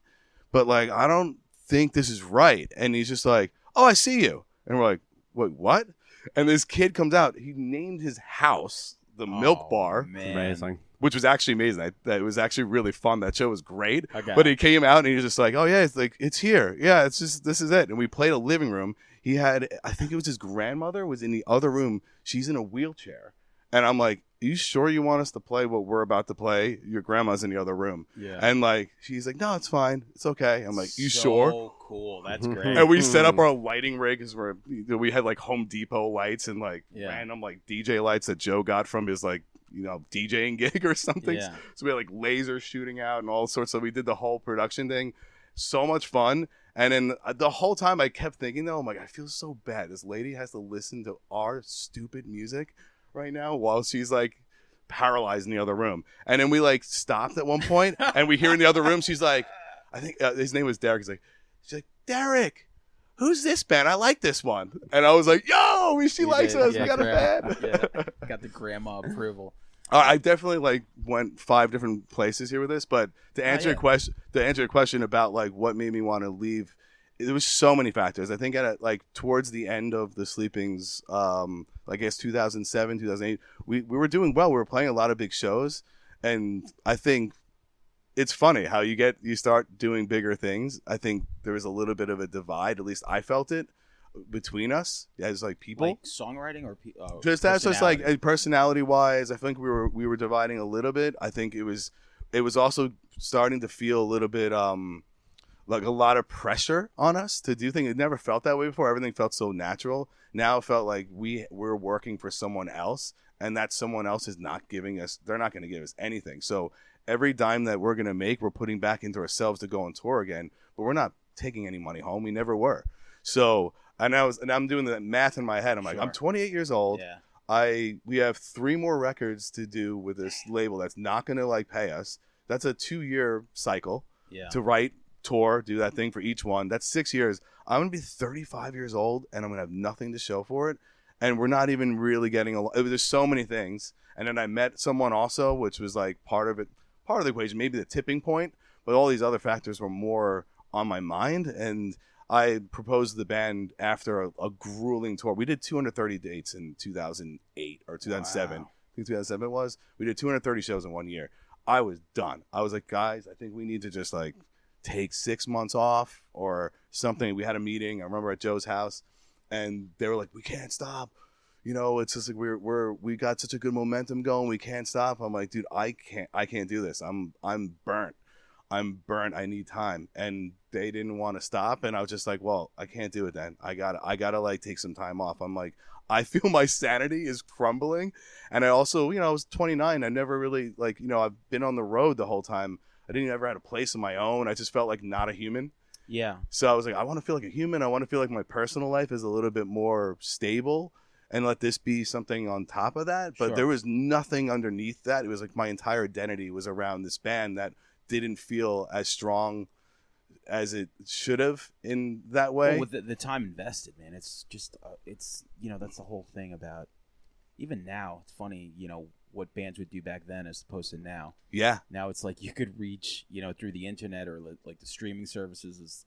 but like I don't think this is right. And he's just like, oh, I see you. And we're like, wait, what? And this kid comes out. He named his house the Milk Bar. Man. Amazing. Which Which was actually amazing. That was actually really fun. That show was great. Okay. But he came out and he was just like, oh yeah, it's here. Yeah, it's just, this is it. And we played a living room. He had, I think it was his grandmother was in the other room. She's in a wheelchair. And I'm like, are you sure you want us to play what we're about to play? Your grandma's in the other room. Yeah. And like, she's like, no, it's fine. It's okay. I'm like, you so sure? Cool. That's great. And we set up our lighting rig because we had like Home Depot lights and like Yeah. random like DJ lights that Joe got from his like, DJing gig or something. Yeah. So we had like lasers shooting out and all sorts. So we did the whole production thing. So much fun. And then the whole time I kept thinking though, I'm like, I feel so bad. This lady has to listen to our stupid music right now while she's like paralyzed in the other room. And then we like stopped at one point and we hear in the other room, she's like, I think his name was Derek. She's like, Derek, who's this band? I like this one. And I was like, yo, she likes us. Yeah, we got a fan. Yeah. Got the grandma approval. I definitely like went 5 different places here with this, but to answer your question about like what made me want to leave, there was so many factors. I think at like towards the end of the Sleepings, I guess 2007, 2008, we were doing well. We were playing a lot of big shows, and I think it's funny how you start doing bigger things. I think there was a little bit of a divide, at least I felt it, between us as like people. Like songwriting or Just like personality wise, I think we were dividing a little bit. I think it was also starting to feel a little bit like a lot of pressure on us to do things. It never felt that way before. Everything felt so natural. Now it felt like we're working for someone else, and that someone else is not giving us. They're not going to give us anything. So every dime that we're going to make, we're putting back into ourselves to go on tour again. But we're not taking any money home. We never were. So and I'm doing the math in my head. I'm like, Sure. I'm 28 years old. Yeah. We have 3 more records to do with this label that's not going to like pay us. That's a 2-year cycle to write, tour, do that thing for each one. That's 6 years. I'm going to be 35 years old and I'm going to have nothing to show for it. And we're not even really getting there's so many things. And then I met someone also, which was like part of the equation, maybe the tipping point, but all these other factors were more on my mind. And I proposed the band after a grueling tour. We did 230 dates in 2008 or 2007. Wow. I think 2007 it was. We did 230 shows in 1 year. I was done. I was like, guys, I think we need to just like take 6 months off or something. We had a meeting, I remember, at Joe's house, and they were like, we can't stop. It's just like we got such a good momentum going. We can't stop. I'm like, dude, I can't do this. I'm burnt. I need time. And they didn't want to stop. And I was just like, well, I can't do it then. I gotta like take some time off. I'm like, I feel my sanity is crumbling. And I also, I was 29. I never really like, I've been on the road the whole time. I didn't ever had a place of my own. I just felt like not a human. Yeah. So I was like, I want to feel like a human. I want to feel like my personal life is a little bit more stable and let this be something on top of that. But Sure. There was nothing underneath that. It was like my entire identity was around this band that didn't feel as strong as it should have in that way. Well, with the time invested, man, it's just, that's the whole thing about, even now, it's funny, what bands would do back then as opposed to now. Yeah. Now it's like you could reach, through the internet or like the streaming services.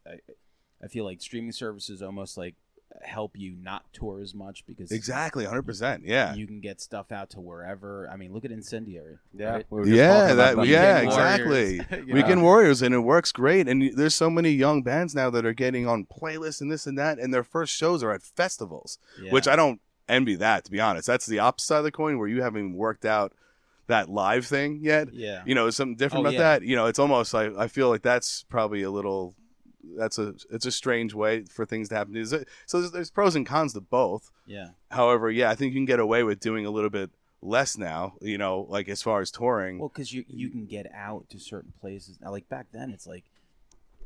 I feel like streaming services almost like help you not tour as much because exactly 100%. Yeah. You can get stuff out to wherever. I mean, look at Incendiary. Yeah. Right? We were just talking about that. Exactly. Weekend Warriors, and it works great. And there's so many young bands now that are getting on playlists and this and that, and their first shows are at festivals, which I don't envy that, to be honest. That's the opposite side of the coin, where you haven't worked out that live thing yet. Yeah. You know, something different about that. You know, it's almost like, I feel like that's probably it's a strange way for things to happen. So there's pros and cons to both. Yeah. However, I think you can get away with doing a little bit less now, you know, like as far as touring. Well, because you can get out to certain places now. Like back then, it's like,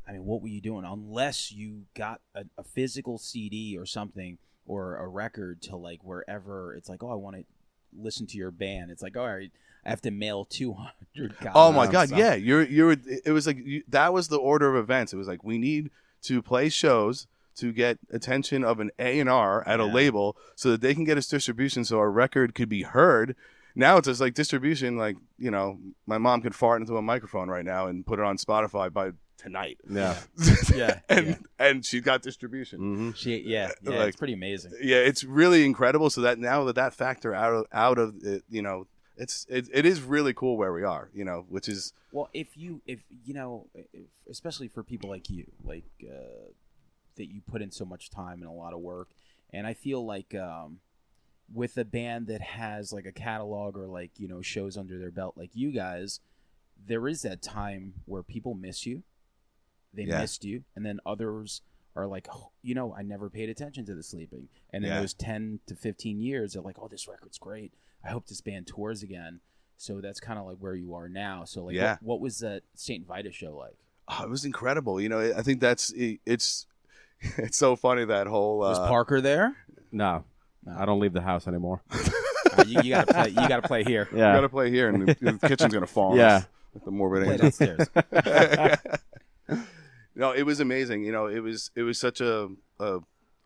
I mean, what were you doing? Unless you got a physical CD or something, or a record to like wherever. It's like, oh, I want to listen to your band. It's like, all right, I have to mail 200 copies. Oh my God, yeah, it was like that was the order of events. It was like, we need to play shows to get attention of an A&R at a label so that they can get us distribution so our record could be heard. Now it's just like distribution, like, you know, my mom could fart into a microphone right now and put it on Spotify by tonight. Yeah. And she got distribution. Mm-hmm. Like, it's pretty amazing. Yeah, it's really incredible. So that now that factor out of it, you know, it is really cool where we are, you know, which is, well, if you know, especially for people like you, like that you put in so much time and a lot of work, and I feel like with a band that has like a catalog or like, you know, shows under their belt like you guys, there is that time where people miss you, they missed you, and then others are like, oh, you know, I never paid attention to the Sleeping, and in those 10 to 15 years, they're like, oh, this record's great, I hope this band tours again. So that's kind of like where you are now. So like, what was that St. Vitus show like? Oh, it was incredible. You know, I think it's so funny, that whole was Parker there? No, I don't leave the house anymore. You gotta play here. Yeah, you gotta play here, and the kitchen's gonna fall on us with the morbid play angel. downstairs. No, it was amazing. You know, it was such a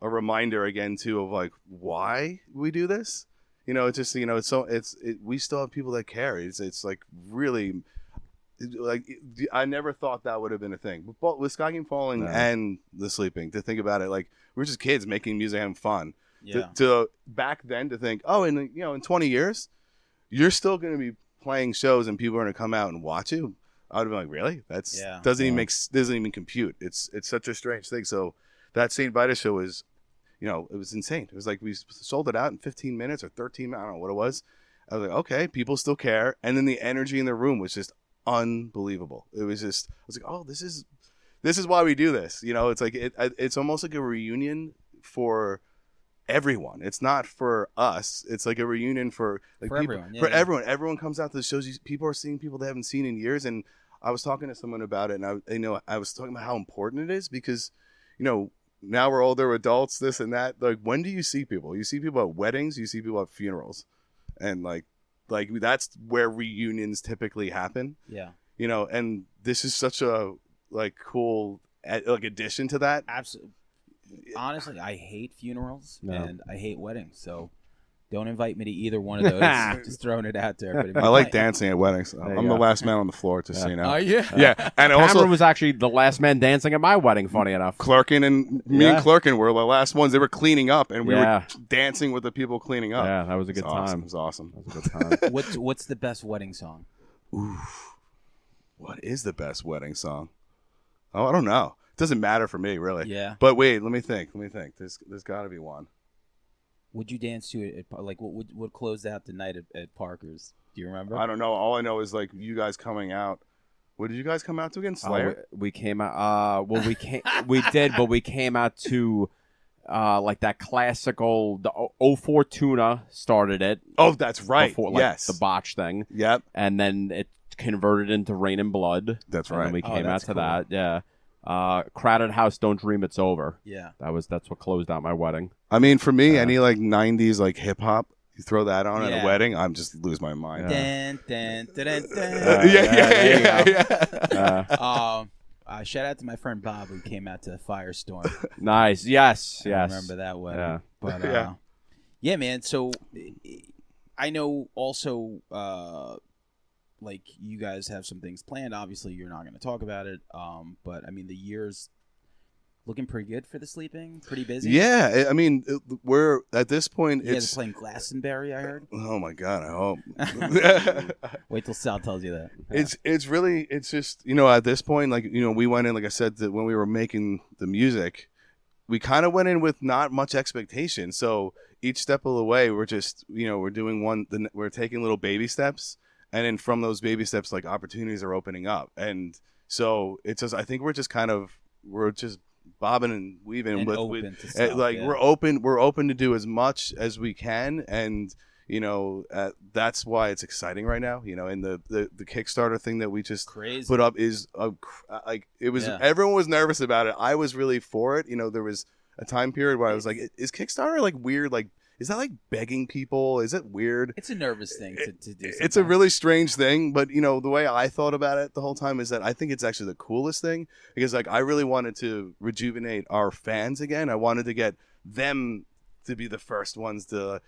reminder again too of like why we do this. You know, it's just, you know, we still have people that care. It's like really, like, I never thought that would have been a thing. With Skycamefalling and The Sleeping, to think about it, like, we're just kids making music, having fun. Yeah. To back then to think, oh, in 20 years, you're still going to be playing shows and people are going to come out and watch you. I would have been like, really? That's doesn't even compute. It's such a strange thing. So that St. Vitus show was, you know, it was insane. It was like we sold it out in 15 minutes or 13 minutes. I don't know what it was. I was like, okay, people still care. And then the energy in the room was just unbelievable. It was just, I was like, oh, this is why we do this. You know, it's like, it's almost like a reunion for everyone. It's not for us. It's like a reunion for people, everyone. For everyone. Everyone comes out to the shows. People are seeing people they haven't seen in years. And I was talking to someone about it, and I was talking about how important it is because, you know, now we're older adults, this and that. Like, when do you see people? You see people at weddings, you see people at funerals. And like that's where reunions typically happen. Yeah. You know, and this is such a like cool like addition to that. Absolutely. Honestly, I hate funerals and I hate weddings. So don't invite me to either one of those. Just throwing it out there. But I like dancing at weddings. I'm the last man on the floor, just so you know. Oh, yeah. Yeah. And Cameron was actually the last man dancing at my wedding, funny enough. Clerkin and me and Clerkin were the last ones. They were cleaning up, and we were dancing with the people cleaning up. Yeah, that was a good time. It was awesome. That was a good time. What's the best wedding song? Ooh. What is the best wedding song? Oh, I don't know. It doesn't matter for me, really. Yeah. But wait, let me think. There's got to be one. Would you dance to it? Like, what would close out the night at Parker's? Do you remember? I don't know. All I know is like you guys coming out. What did you guys come out to again? Slayer. We came out. We did, but we came out to like that classical. The 04 Tuna started it. Oh, that's right. Before, yes, the botch thing. Yep. And then it converted into Rain and Blood. That's right. And then we came out to cool. that. Yeah. Crowded House, Don't Dream It's Over. Yeah. That's what closed out my wedding. I mean, for me, any like 90s like hip hop, you throw that on at a Yeah. wedding, I'm just lose my mind. Dun, dun, dun, dun, dun. Yeah. Shout out to my friend Bob who came out to Firestorm. Nice. Yes. I Yes. remember that wedding. Yeah. But yeah, man. So I know also like you guys have some things planned. Obviously, you're not going to talk about it. But I mean, the year's looking pretty good for the Sleeping. Pretty busy. Yeah, I mean, we're at this point. You guys It's are playing Glastonbury, I heard. oh my god, I hope. Wait till Sal tells you that. It's really it's just at this point, like we went in, like I said, that when we were making the music, we kind of went in with not much expectation. So each step of the way, we're just, we're doing we're taking little baby steps. And then from those baby steps, like opportunities are opening up. And so it's just, I think we're just we're just bobbing and weaving and with open to stuff, we're open to do as much as we can. And, that's why it's exciting right now, and the Kickstarter thing that we just put up is everyone was nervous about it. I was really for it. There was a time period where I was like, is Kickstarter like weird? Like, is that like begging people? Is it weird? It's a nervous thing to do. Sometimes. It's a really strange thing, but the way I thought about it the whole time is that I think it's actually the coolest thing, because like I really wanted to rejuvenate our fans again. I wanted to get them to be the first ones to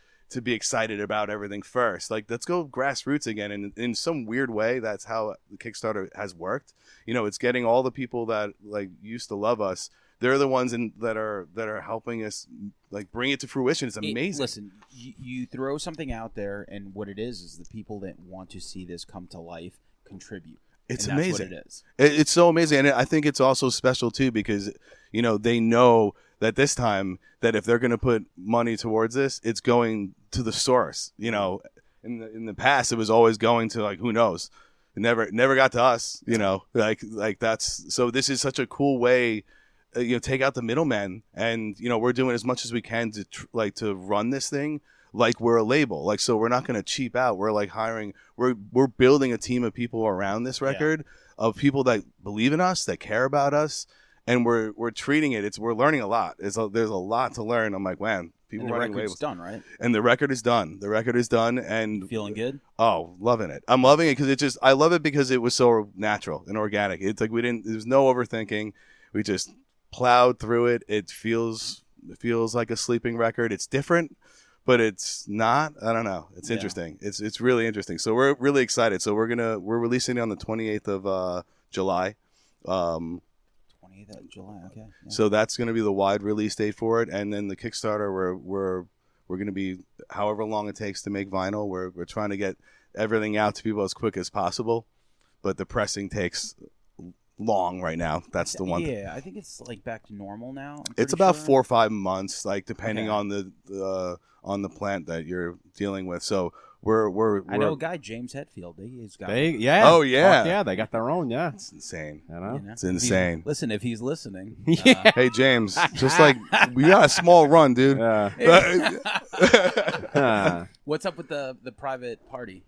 be excited about everything first. Like, let's go grassroots again. And in some weird way, that's how the Kickstarter has worked. It's getting all the people that like used to love us. They're the ones that are helping us like bring it to fruition. It's amazing. Listen, you throw something out there, and what it is the people that want to see this come to life contribute. It's and amazing. That's what it is. It's so amazing, and I think it's also special too, because they know that this time that if they're going to put money towards this, it's going to the source. In the past, it was always going to like who knows. It never got to us. Like that's so. This is such a cool way. Take out the middleman, and we're doing as much as we can to run this thing like we're a label. Like, so we're not going to cheap out. We're like hiring. We're building a team of people around this record, of people that believe in us, that care about us, and we're treating it. We're learning a lot. There's a lot to learn. I'm like, man, people and the running record's labels. done, right? And the record is done. The record is done, and feeling good. Oh, loving it. I'm loving it because I love it because it was so natural and organic. It's like there's no overthinking. We just plowed through it. It feels like a sleeping record. It's different, but it's not. I don't know. It's interesting. It's really interesting. So we're really excited. So we're releasing it on the 28th of July. 28th of July. Okay. Yeah. So that's going to be the wide release date for it, and then the Kickstarter we're going to be however long it takes to make vinyl. We're trying to get everything out to people as quick as possible, but the pressing takes long right now. That's the one. Yeah, I think it's like back to normal now. It's about 4 or 5 months, like depending on the plant that you're dealing with. So we're I know a guy, James Hetfield. He's got. Oh yeah. Yeah, they got their own. Yeah, it's insane. It's If insane. listen, if he's listening, Hey James, just like we got a small run, dude. What's up with the private party?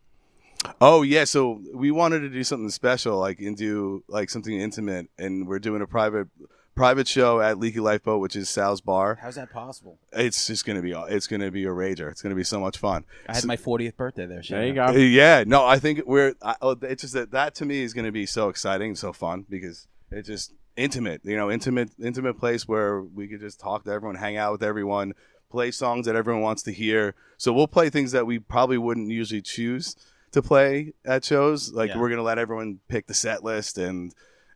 Oh yeah, so we wanted to do something special, and do like something intimate, and we're doing a private show at Leaky Lifeboat, which is Sal's bar. How's that possible? It's gonna be a rager. It's gonna be so much fun. I had my 40th birthday there. There you go. Yeah, no, I think it's just that to me is gonna be so exciting, so fun, because it's just intimate. Intimate place where we could just talk to everyone, hang out with everyone, play songs that everyone wants to hear. So we'll play things that we probably wouldn't usually choose to play at shows. We're gonna let everyone pick the set list, and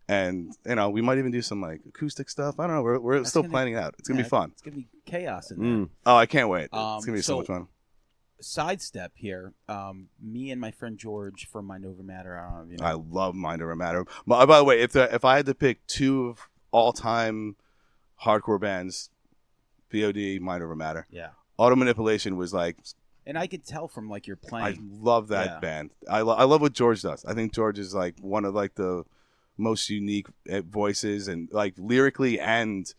we might even do some like acoustic stuff. I don't know. We're still planning it out. It's gonna be fun. It's gonna be chaos in there. Oh, I can't wait. It's gonna be so much fun. Sidestep here. Me and my friend George from Mind Over Matter. I don't know. I love Mind Over Matter. By the way, if I had to pick two of all-time hardcore bands, VOD, Mind Over Matter. Yeah. Auto Manipulation was like. And I could tell from like your playing. I love that band. I love what George does. I think George is like one of like the most unique voices, and like lyrically and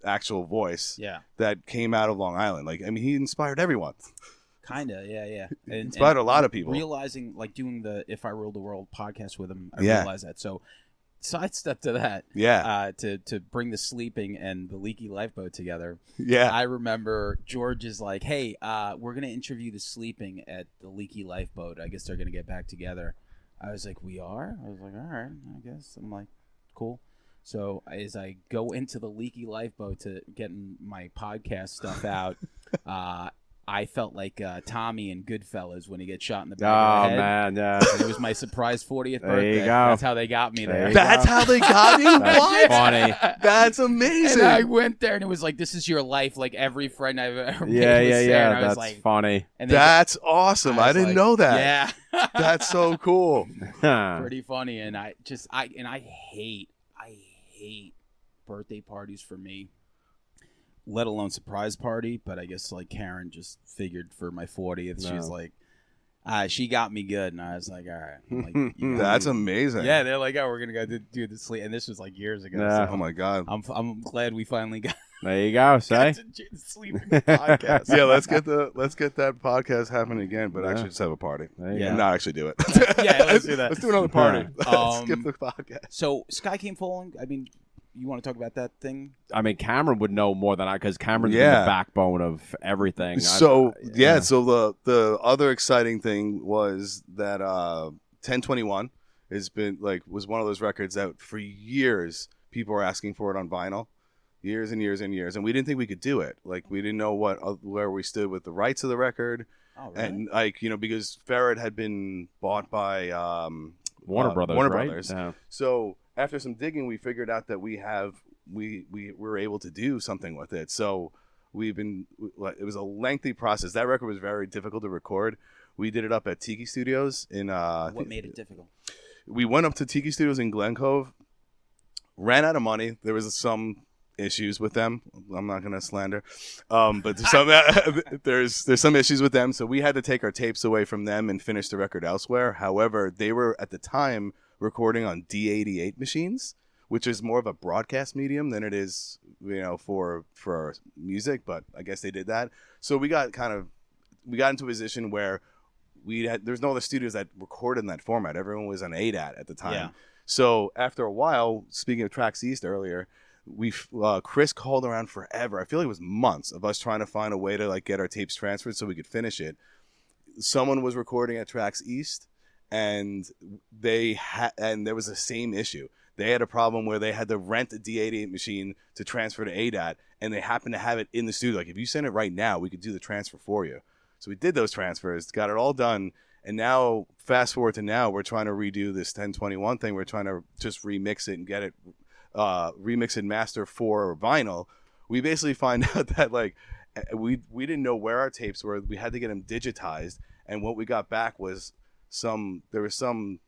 actual voice. That came out of Long Island. Like, I mean, he inspired everyone. Kinda, yeah. And inspired a lot of people. Realizing, like, doing the If I Ruled the World podcast with him, I realized that. So, sidestep to that. To bring the Sleeping and the Leaky Lifeboat together. Yeah. I remember George is like, hey, we're going to interview the Sleeping at the Leaky Lifeboat. I guess they're going to get back together. I was like, we are? I was like, all right, I guess. I'm like, cool. So as I go into the Leaky Lifeboat to get my podcast stuff out, I felt like Tommy in Goodfellas when he gets shot in the back of the head. Oh, man, yeah. And it was my surprise 40th birthday. There you go. That's how they got me there. That's how they got you? What? Funny. That's amazing. And I went there, and it was like, this is your life. Like, every friend I've ever made was there. And I was That's like, funny. And that's awesome. I didn't know that. Yeah. That's so cool. Pretty funny. And I hate birthday parties for me. let alone surprise party. But I guess like Karen just figured for my 40th, she's like, she got me good, and I was like, all right. I'm like, That's amazing. Yeah, they're like, oh, we're gonna go do the sleep, and this was like years ago. Yeah. So Oh my God. I'm glad we finally got There you go, say. to sleep in the podcast. Yeah, let's get that podcast happening again, but Yeah. actually just have a party. There you Yeah. go. Not actually do it. Yeah, let's do that. Let's do another party. Um, Skip the podcast. So Skycamefalling, I mean, you want to talk about that thing? I mean, Cameron would know more than I, because Cameron's been Yeah. the backbone of everything. So so the other exciting thing was that 1021 was one of those records that for years people were asking for it on vinyl, years and years and years, and we didn't think we could do it. Like, we didn't know where we stood with the rights of the record. Oh, really? And like, because Ferret had been bought by Warner Brothers, Warner right? Brothers. Yeah. So after some digging, we figured out that we were able to do something with it. So it was a lengthy process. That record was very difficult to record. We did it up at Tiki Studios in What made it difficult? we went up to Tiki Studios in Glen Cove, ran out of money. There was some issues with them. I'm not going to slander, but there's some issues with them. So we had to take our tapes away from them and finish the record elsewhere. However, they were at the time recording on D88 machines, which is more of a broadcast medium than it is, for music. But I guess they did that. So we got into a position where there's no other studios that recorded in that format. Everyone was on ADAT at the time. Yeah. So after a while, speaking of Tracks East earlier, Chris called around forever. I feel like it was months of us trying to find a way to like get our tapes transferred so we could finish it. Someone was recording at Tracks East, and there was the same issue. They had a problem where they had to rent a D88 machine to transfer to ADAT, and they happened to have it in the studio. Like, if you send it right now, we could do the transfer for you. So we did those transfers, got it all done, and now, fast forward to now, we're trying to redo this 1021 thing. We're trying to just remix it and get it, remix and master for vinyl. We basically find out that, like, we didn't know where our tapes were. We had to get them digitized, and what we got back was there was some,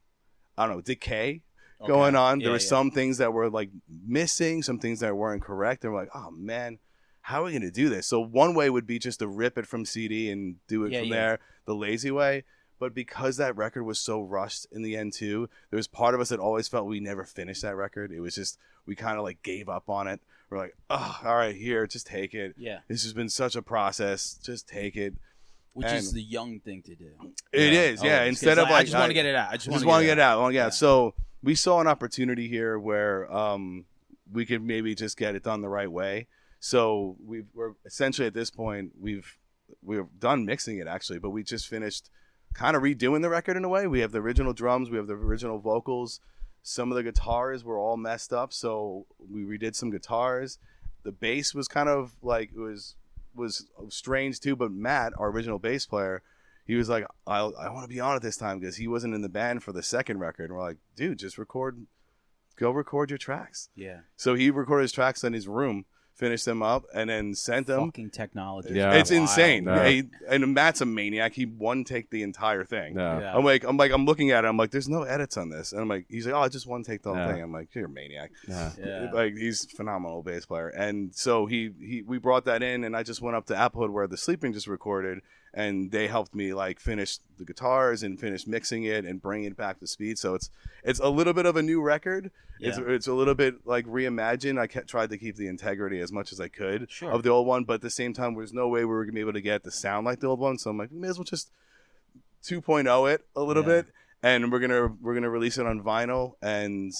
I don't know, decay going on. There were some things that were like missing, some things that weren't correct. And we're like, oh man, how are we going to do this? So one way would be just to rip it from CD and do it from there, the lazy way. But because that record was so rushed in the end too, there was part of us that always felt we never finished that record. It was just, we kind of like gave up on it. We're like, oh, all right, here, just take it. Yeah. This has been such a process. Just take it. Which is the young thing to do. It is, yeah. Instead of I just want to get it out. I just want to get it out. Well, yeah. So we saw an opportunity here where we could maybe just get it done the right way. So we're essentially at this point we've done mixing it actually, but we just finished kind of redoing the record in a way. We have the original drums, we have the original vocals. Some of the guitars were all messed up, so we redid some guitars. The bass was kind of like was strange too, but Matt, our original bass player, he was like, I want to be on it this time, because he wasn't in the band for the second record. And we're like, dude, just go record your tracks. Yeah. So he recorded his tracks in his room, finished them up, and then sent them. Fucking technology. Yeah. It's insane. No. And Matt's a maniac. He one take the entire thing. No. Yeah. I'm looking at it. I'm like, there's no edits on this. And I'm like, he's like, oh, I just one take the whole Yeah. thing. I'm like, you're a maniac. Yeah. Like, he's a phenomenal bass player. And so we brought that in, and I just went up to Applewood where the Sleeping just recorded, and they helped me like finish the guitars and finish mixing it and bring it back to speed. So it's a little bit of a new record. Yeah. It's a little bit like reimagined. I tried to keep the integrity as much as I could Sure. of the old one, but at the same time, there's no way we were gonna be able to get the sound like the old one. So I'm like, we may as well just 2.0 it a little bit, and we're gonna release it on vinyl, and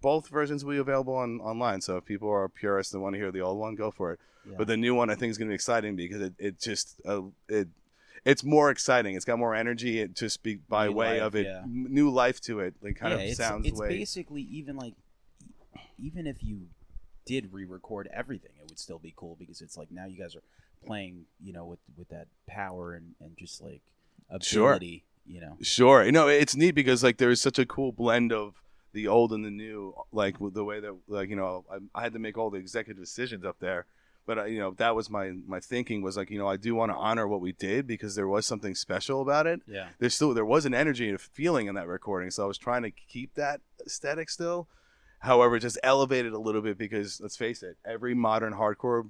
both versions will be available online. So if people are purists and want to hear the old one, go for it. Yeah. But the new one, I think, is going to be exciting because it's more exciting. It's got more energy. It just by New way life, of it, yeah. new life to it. Like kind of sounds. It's way. basically even if you did re-record everything, it would still be cool, because it's like now you guys are playing, with that power and just like ability, Sure. It's neat because like there is such a cool blend of the old and the new, like with the way that like I had to make all the executive decisions up there. But that was my thinking was like, I do want to honor what we did because there was something special about it. Yeah. There was an energy and a feeling in that recording, so I was trying to keep that aesthetic still. However, just elevated a little bit because let's face it, every modern hardcore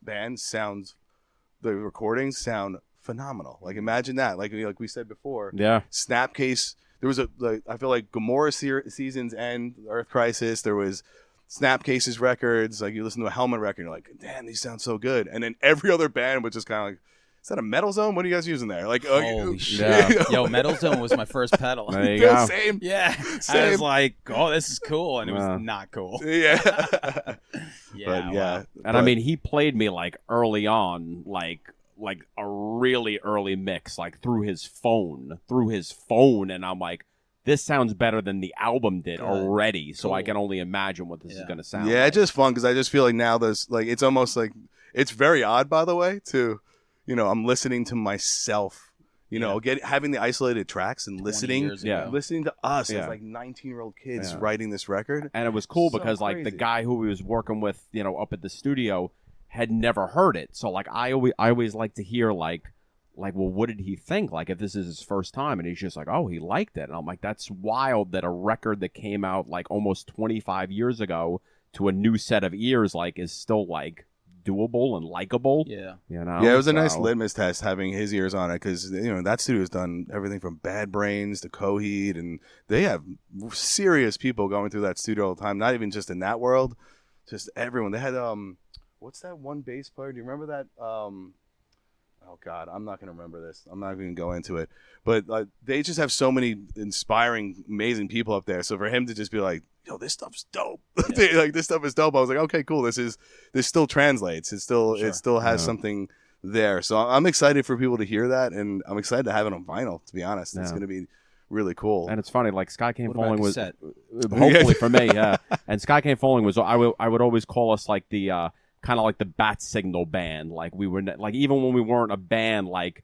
band the recordings sound phenomenal. Like imagine that. Like we said before. Yeah. Snapcase. There was I feel like Gomorrah Seasons End, Earth Crisis. There was Snapcase's records. Like you listen to a Helmet record, you're like, damn, these sound so good. And then every other band was just kind of like, is that a Metal Zone? What are you guys using there? Like, holy shit. Yo, Metal Zone was my first pedal. There you go. Same. Yeah. Same. I was like, oh, this is cool. And it was not cool. Yeah. Yeah. Wow. And I mean, he played me like early on, like a really early mix, like through his phone. And I'm like, this sounds better than the album did already. So I can only imagine what this is going to sound Yeah, like. it's just fun because I just feel like now there's like, it's almost like, it's very odd, by the way, to, I'm listening to myself, having the isolated tracks and listening to us as like 19-year-old kids writing this record. And it was cool So because like crazy. the guy who he was working with, up at the studio had never heard it. So like I always like to hear like, well, what did he think? Like if this is his first time, and he's just like, oh, he liked it. And I'm like, that's wild that a record that came out like almost 25 years ago to a new set of ears like is still like doable and likable. Yeah. Yeah, it was a nice litmus test having his ears on it because that studio's done everything from Bad Brains to Coheed, and they have serious people going through that studio all the time. Not even just in that world, just everyone. They had what's that one bass player? Do you remember that? Oh God, I'm not gonna remember this. I'm not even gonna go into it. But they just have so many inspiring, amazing people up there. So for him to just be like, yo, this stuff's dope. Like this stuff is dope. I was like, okay, cool. This still translates. It still has something there. So I'm excited for people to hear that, and I'm excited to have it on vinyl. To be honest, it's gonna be really cool. And it's funny, like Skycamefalling was cassette? hopefully for me, yeah. And Skycamefalling was I would always call us like the kind of like the bat signal band. Like we were like even when we weren't a band, like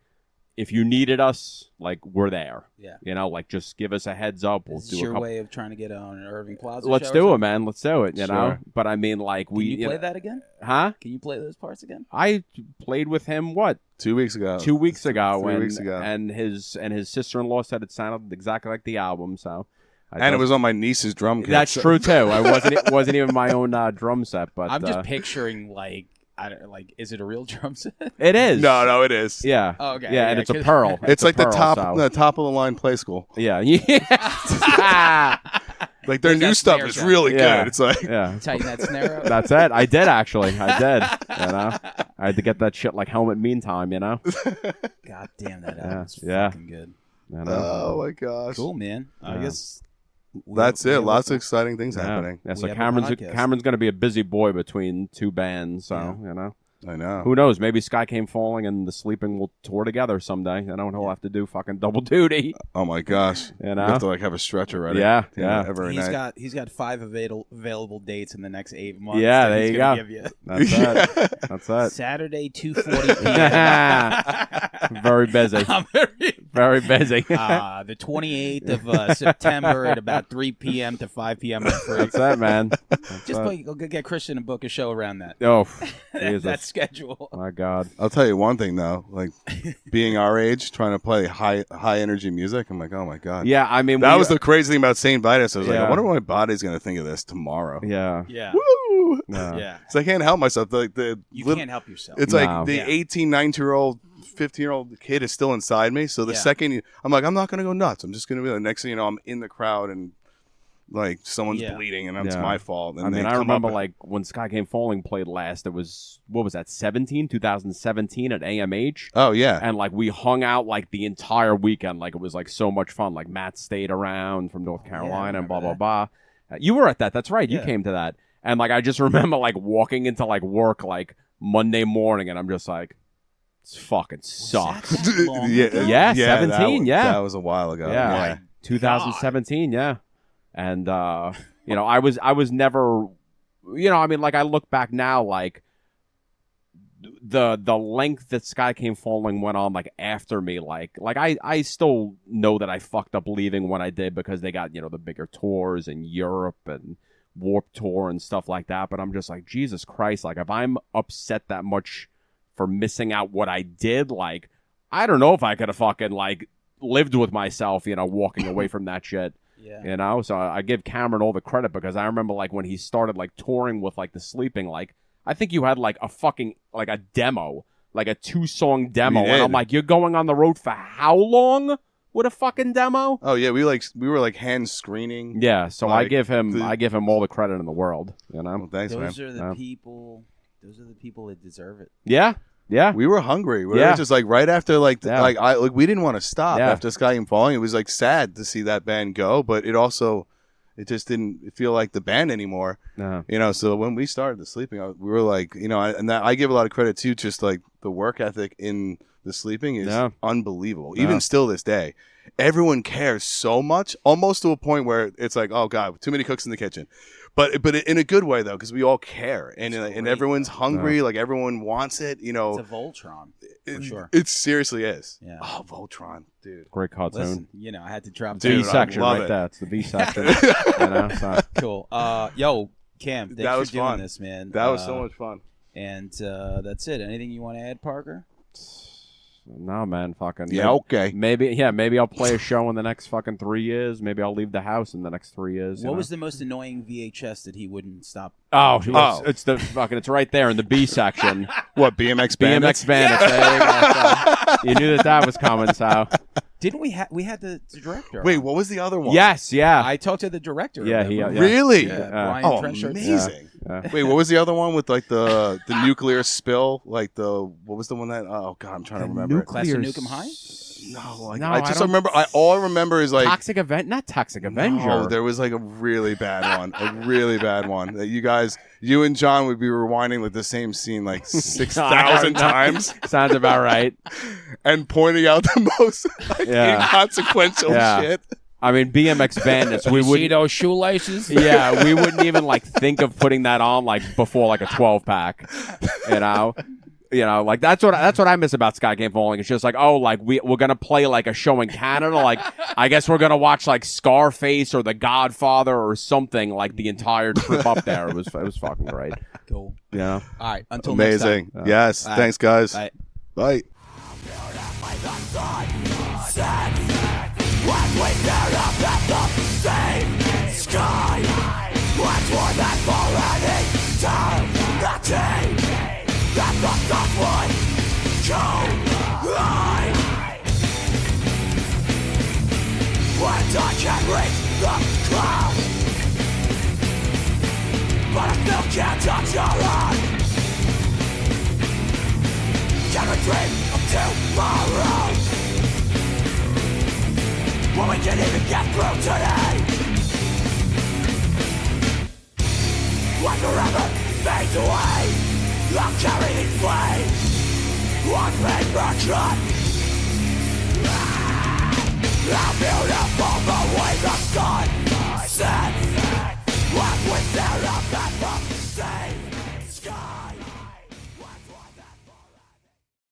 if you needed us, like we're there. Yeah. Like just give us a heads up. We'll Is do this a your couple. way of trying to get on an Irving Plaza Let's show do it, man. Let's do it. You know. Sure. But I mean, like Can you play that again? Huh? Can you play those parts again? I played with him 2 weeks ago. 2 weeks ago. 3 weeks ago. And his sister-in-law said it sounded exactly like the album. So. And it was on my niece's drum kit. That's true too. It wasn't even my own drum set, but I'm just picturing is it a real drum set? it is. No, it is. Yeah. Oh, okay. Yeah, and it's a Pearl. It's like a Pearl, the top of the line Play School. Yeah. Like their There's new that stuff snare is drum. really Yeah. good. It's like Yeah. Tighten that snare up. That's it. I did actually. I did. I had to get that shit like Helmet Meantime. God damn, that album's Yeah. fucking good. oh my gosh. Cool, man. I guess That's it. Lots of exciting things happening. Yeah. So We have a podcast. Cameron's going to be a busy boy between two bands. So I know. who knows? Maybe Skycamefalling and The Sleeping will tour together someday. He'll have to do fucking double duty. Oh my gosh. You You have know? to have a stretcher ready. Yeah, You know, yeah. every night. he's got 5 available dates in the next 8 months. Yeah, that there he's you gonna go. Give you. That's it. That's it. Saturday 2:40 p.m. Very busy. I'm very Very busy. the 28th of September at about 3 p.m. to 5 p.m. I'm free. That's it, man. Go get Christian and book a show around that. Oh, that Jesus. schedule. My God. I'll tell you one thing though, like being our age, trying to play high energy music, I'm like, oh my God. Yeah, I mean, That was the crazy thing about St. Vitus. I was like, Yeah. I wonder what my body's gonna think of this tomorrow. Yeah. Yeah. Woo! Yeah. Yeah. So I can't help myself. You Can't help yourself. It's No. like the Yeah. 18, 19-year-old, 15-year-old kid is still inside me. So the Yeah. second I'm like, I'm not going to go nuts. I'm just going to be the next thing you know, I'm in the crowd and like someone's Yeah. bleeding and it's Yeah. my fault. And I mean, they I come remember up like when Skycamefalling played last, it was, what was that, 2017 at AMH? oh yeah. And like we hung out like the entire weekend. Like it was like so much fun. Like Matt stayed around from North Carolina and blah, blah, remember blah. You were at that. That's right. You Yeah. came to that. And like I just remember like walking into like work like Monday morning and I'm just like, this fucking sucks. that long yeah, ago? Yeah, that 17, was- yeah. That was a while ago. Yeah. Yeah. 2017, yeah. And I was never, I mean, like I look back now, like the length that Skycamefalling went on, like after me, like I still know that I fucked up leaving when I did because they got the bigger tours in Europe and Warped Tour and stuff like that. But I'm just like, Jesus Christ, like if I'm upset that much for missing out what I did, like I don't know if I could have fucking like lived with myself, walking away from that shit. Yeah. You know, so I give Cameron all the credit because I remember like when he started like touring with like the sleeping, like I think you had like a fucking like a demo, like a 2-song demo, We and I'm did. like, you're going on the road for how long with a fucking demo? Oh yeah, we were like hand screening. Yeah, so I Like, give him the- all the credit in the world. You know, Well, thanks, Those man. are the Yeah. people. Those are the people that deserve it. yeah, yeah, We were hungry. We Yeah. were just like right after Yeah. we didn't want to stop Yeah. after Skycamefalling. It was like sad to see that band go, but it just didn't feel like the band anymore. no. You know, so when we started the sleeping, we were like, you know, I give a lot of credit too. Just like the work ethic in the sleeping is Yeah. unbelievable. Yeah. Even still this day, everyone cares so much, almost to a point where it's like, oh god, too many cooks in the kitchen. But in a good way though, because we all care and It's and great. everyone's hungry. Like everyone wants it. You know, It's a Voltron. it, sure. it seriously is. Yeah. Oh, Voltron, dude. Great cartoon. Listen, you know, I had to drop Dude, B that. I section love right it. there. It's the B section. You know, so. Cool. Yo, Cam, thanks That was for doing fun. this, man. That was so much fun. And that's it. Anything you want to add, Parker? No, man, fucking Yeah, okay. Maybe I'll play a show in the next fucking 3 years. Maybe I'll leave the house in the next 3 years. you What know? was the most annoying VHS that he wouldn't stop? Oh, Oh. it's the fucking. It's right there in the B section. What BMX Bandits? BMX Bandits. There you go. So, you knew that was coming, so Didn't we have? We had the director. Wait, on. what was the other one? yes, yeah. I talked to the director. Yeah, of that he- movie. yeah. Really? Yeah, Yeah. Brian Oh, Trenchard. amazing. Yeah. Wait, what was the other one with like the nuclear spill? Like what was the one that? Oh god, I'm trying to remember. it. Class of Nukem High? No, like, No, I just don't- remember. All I remember is like Toxic Event, not Toxic Avenger. No, there was like a really bad one, that you and John would be rewinding like the same scene like 6,000 No. times Sounds about right. and pointing out the most like, Yeah. inconsequential Yeah. shit. I mean, BMX Bandits. We See wouldn't. those shoelaces? Yeah, we wouldn't even like think of putting that on like before like a 12-pack. You know, like that's what I miss about Skycamefalling. It's just like, oh, like we're gonna play like a show in Canada. Like I guess we're gonna watch like Scarface or The Godfather or something like the entire trip up there. It was fucking great. Cool. Yeah. All right. Until next Amazing. time. Yes. Bye. Thanks, guys. Bye. Bye. How beautiful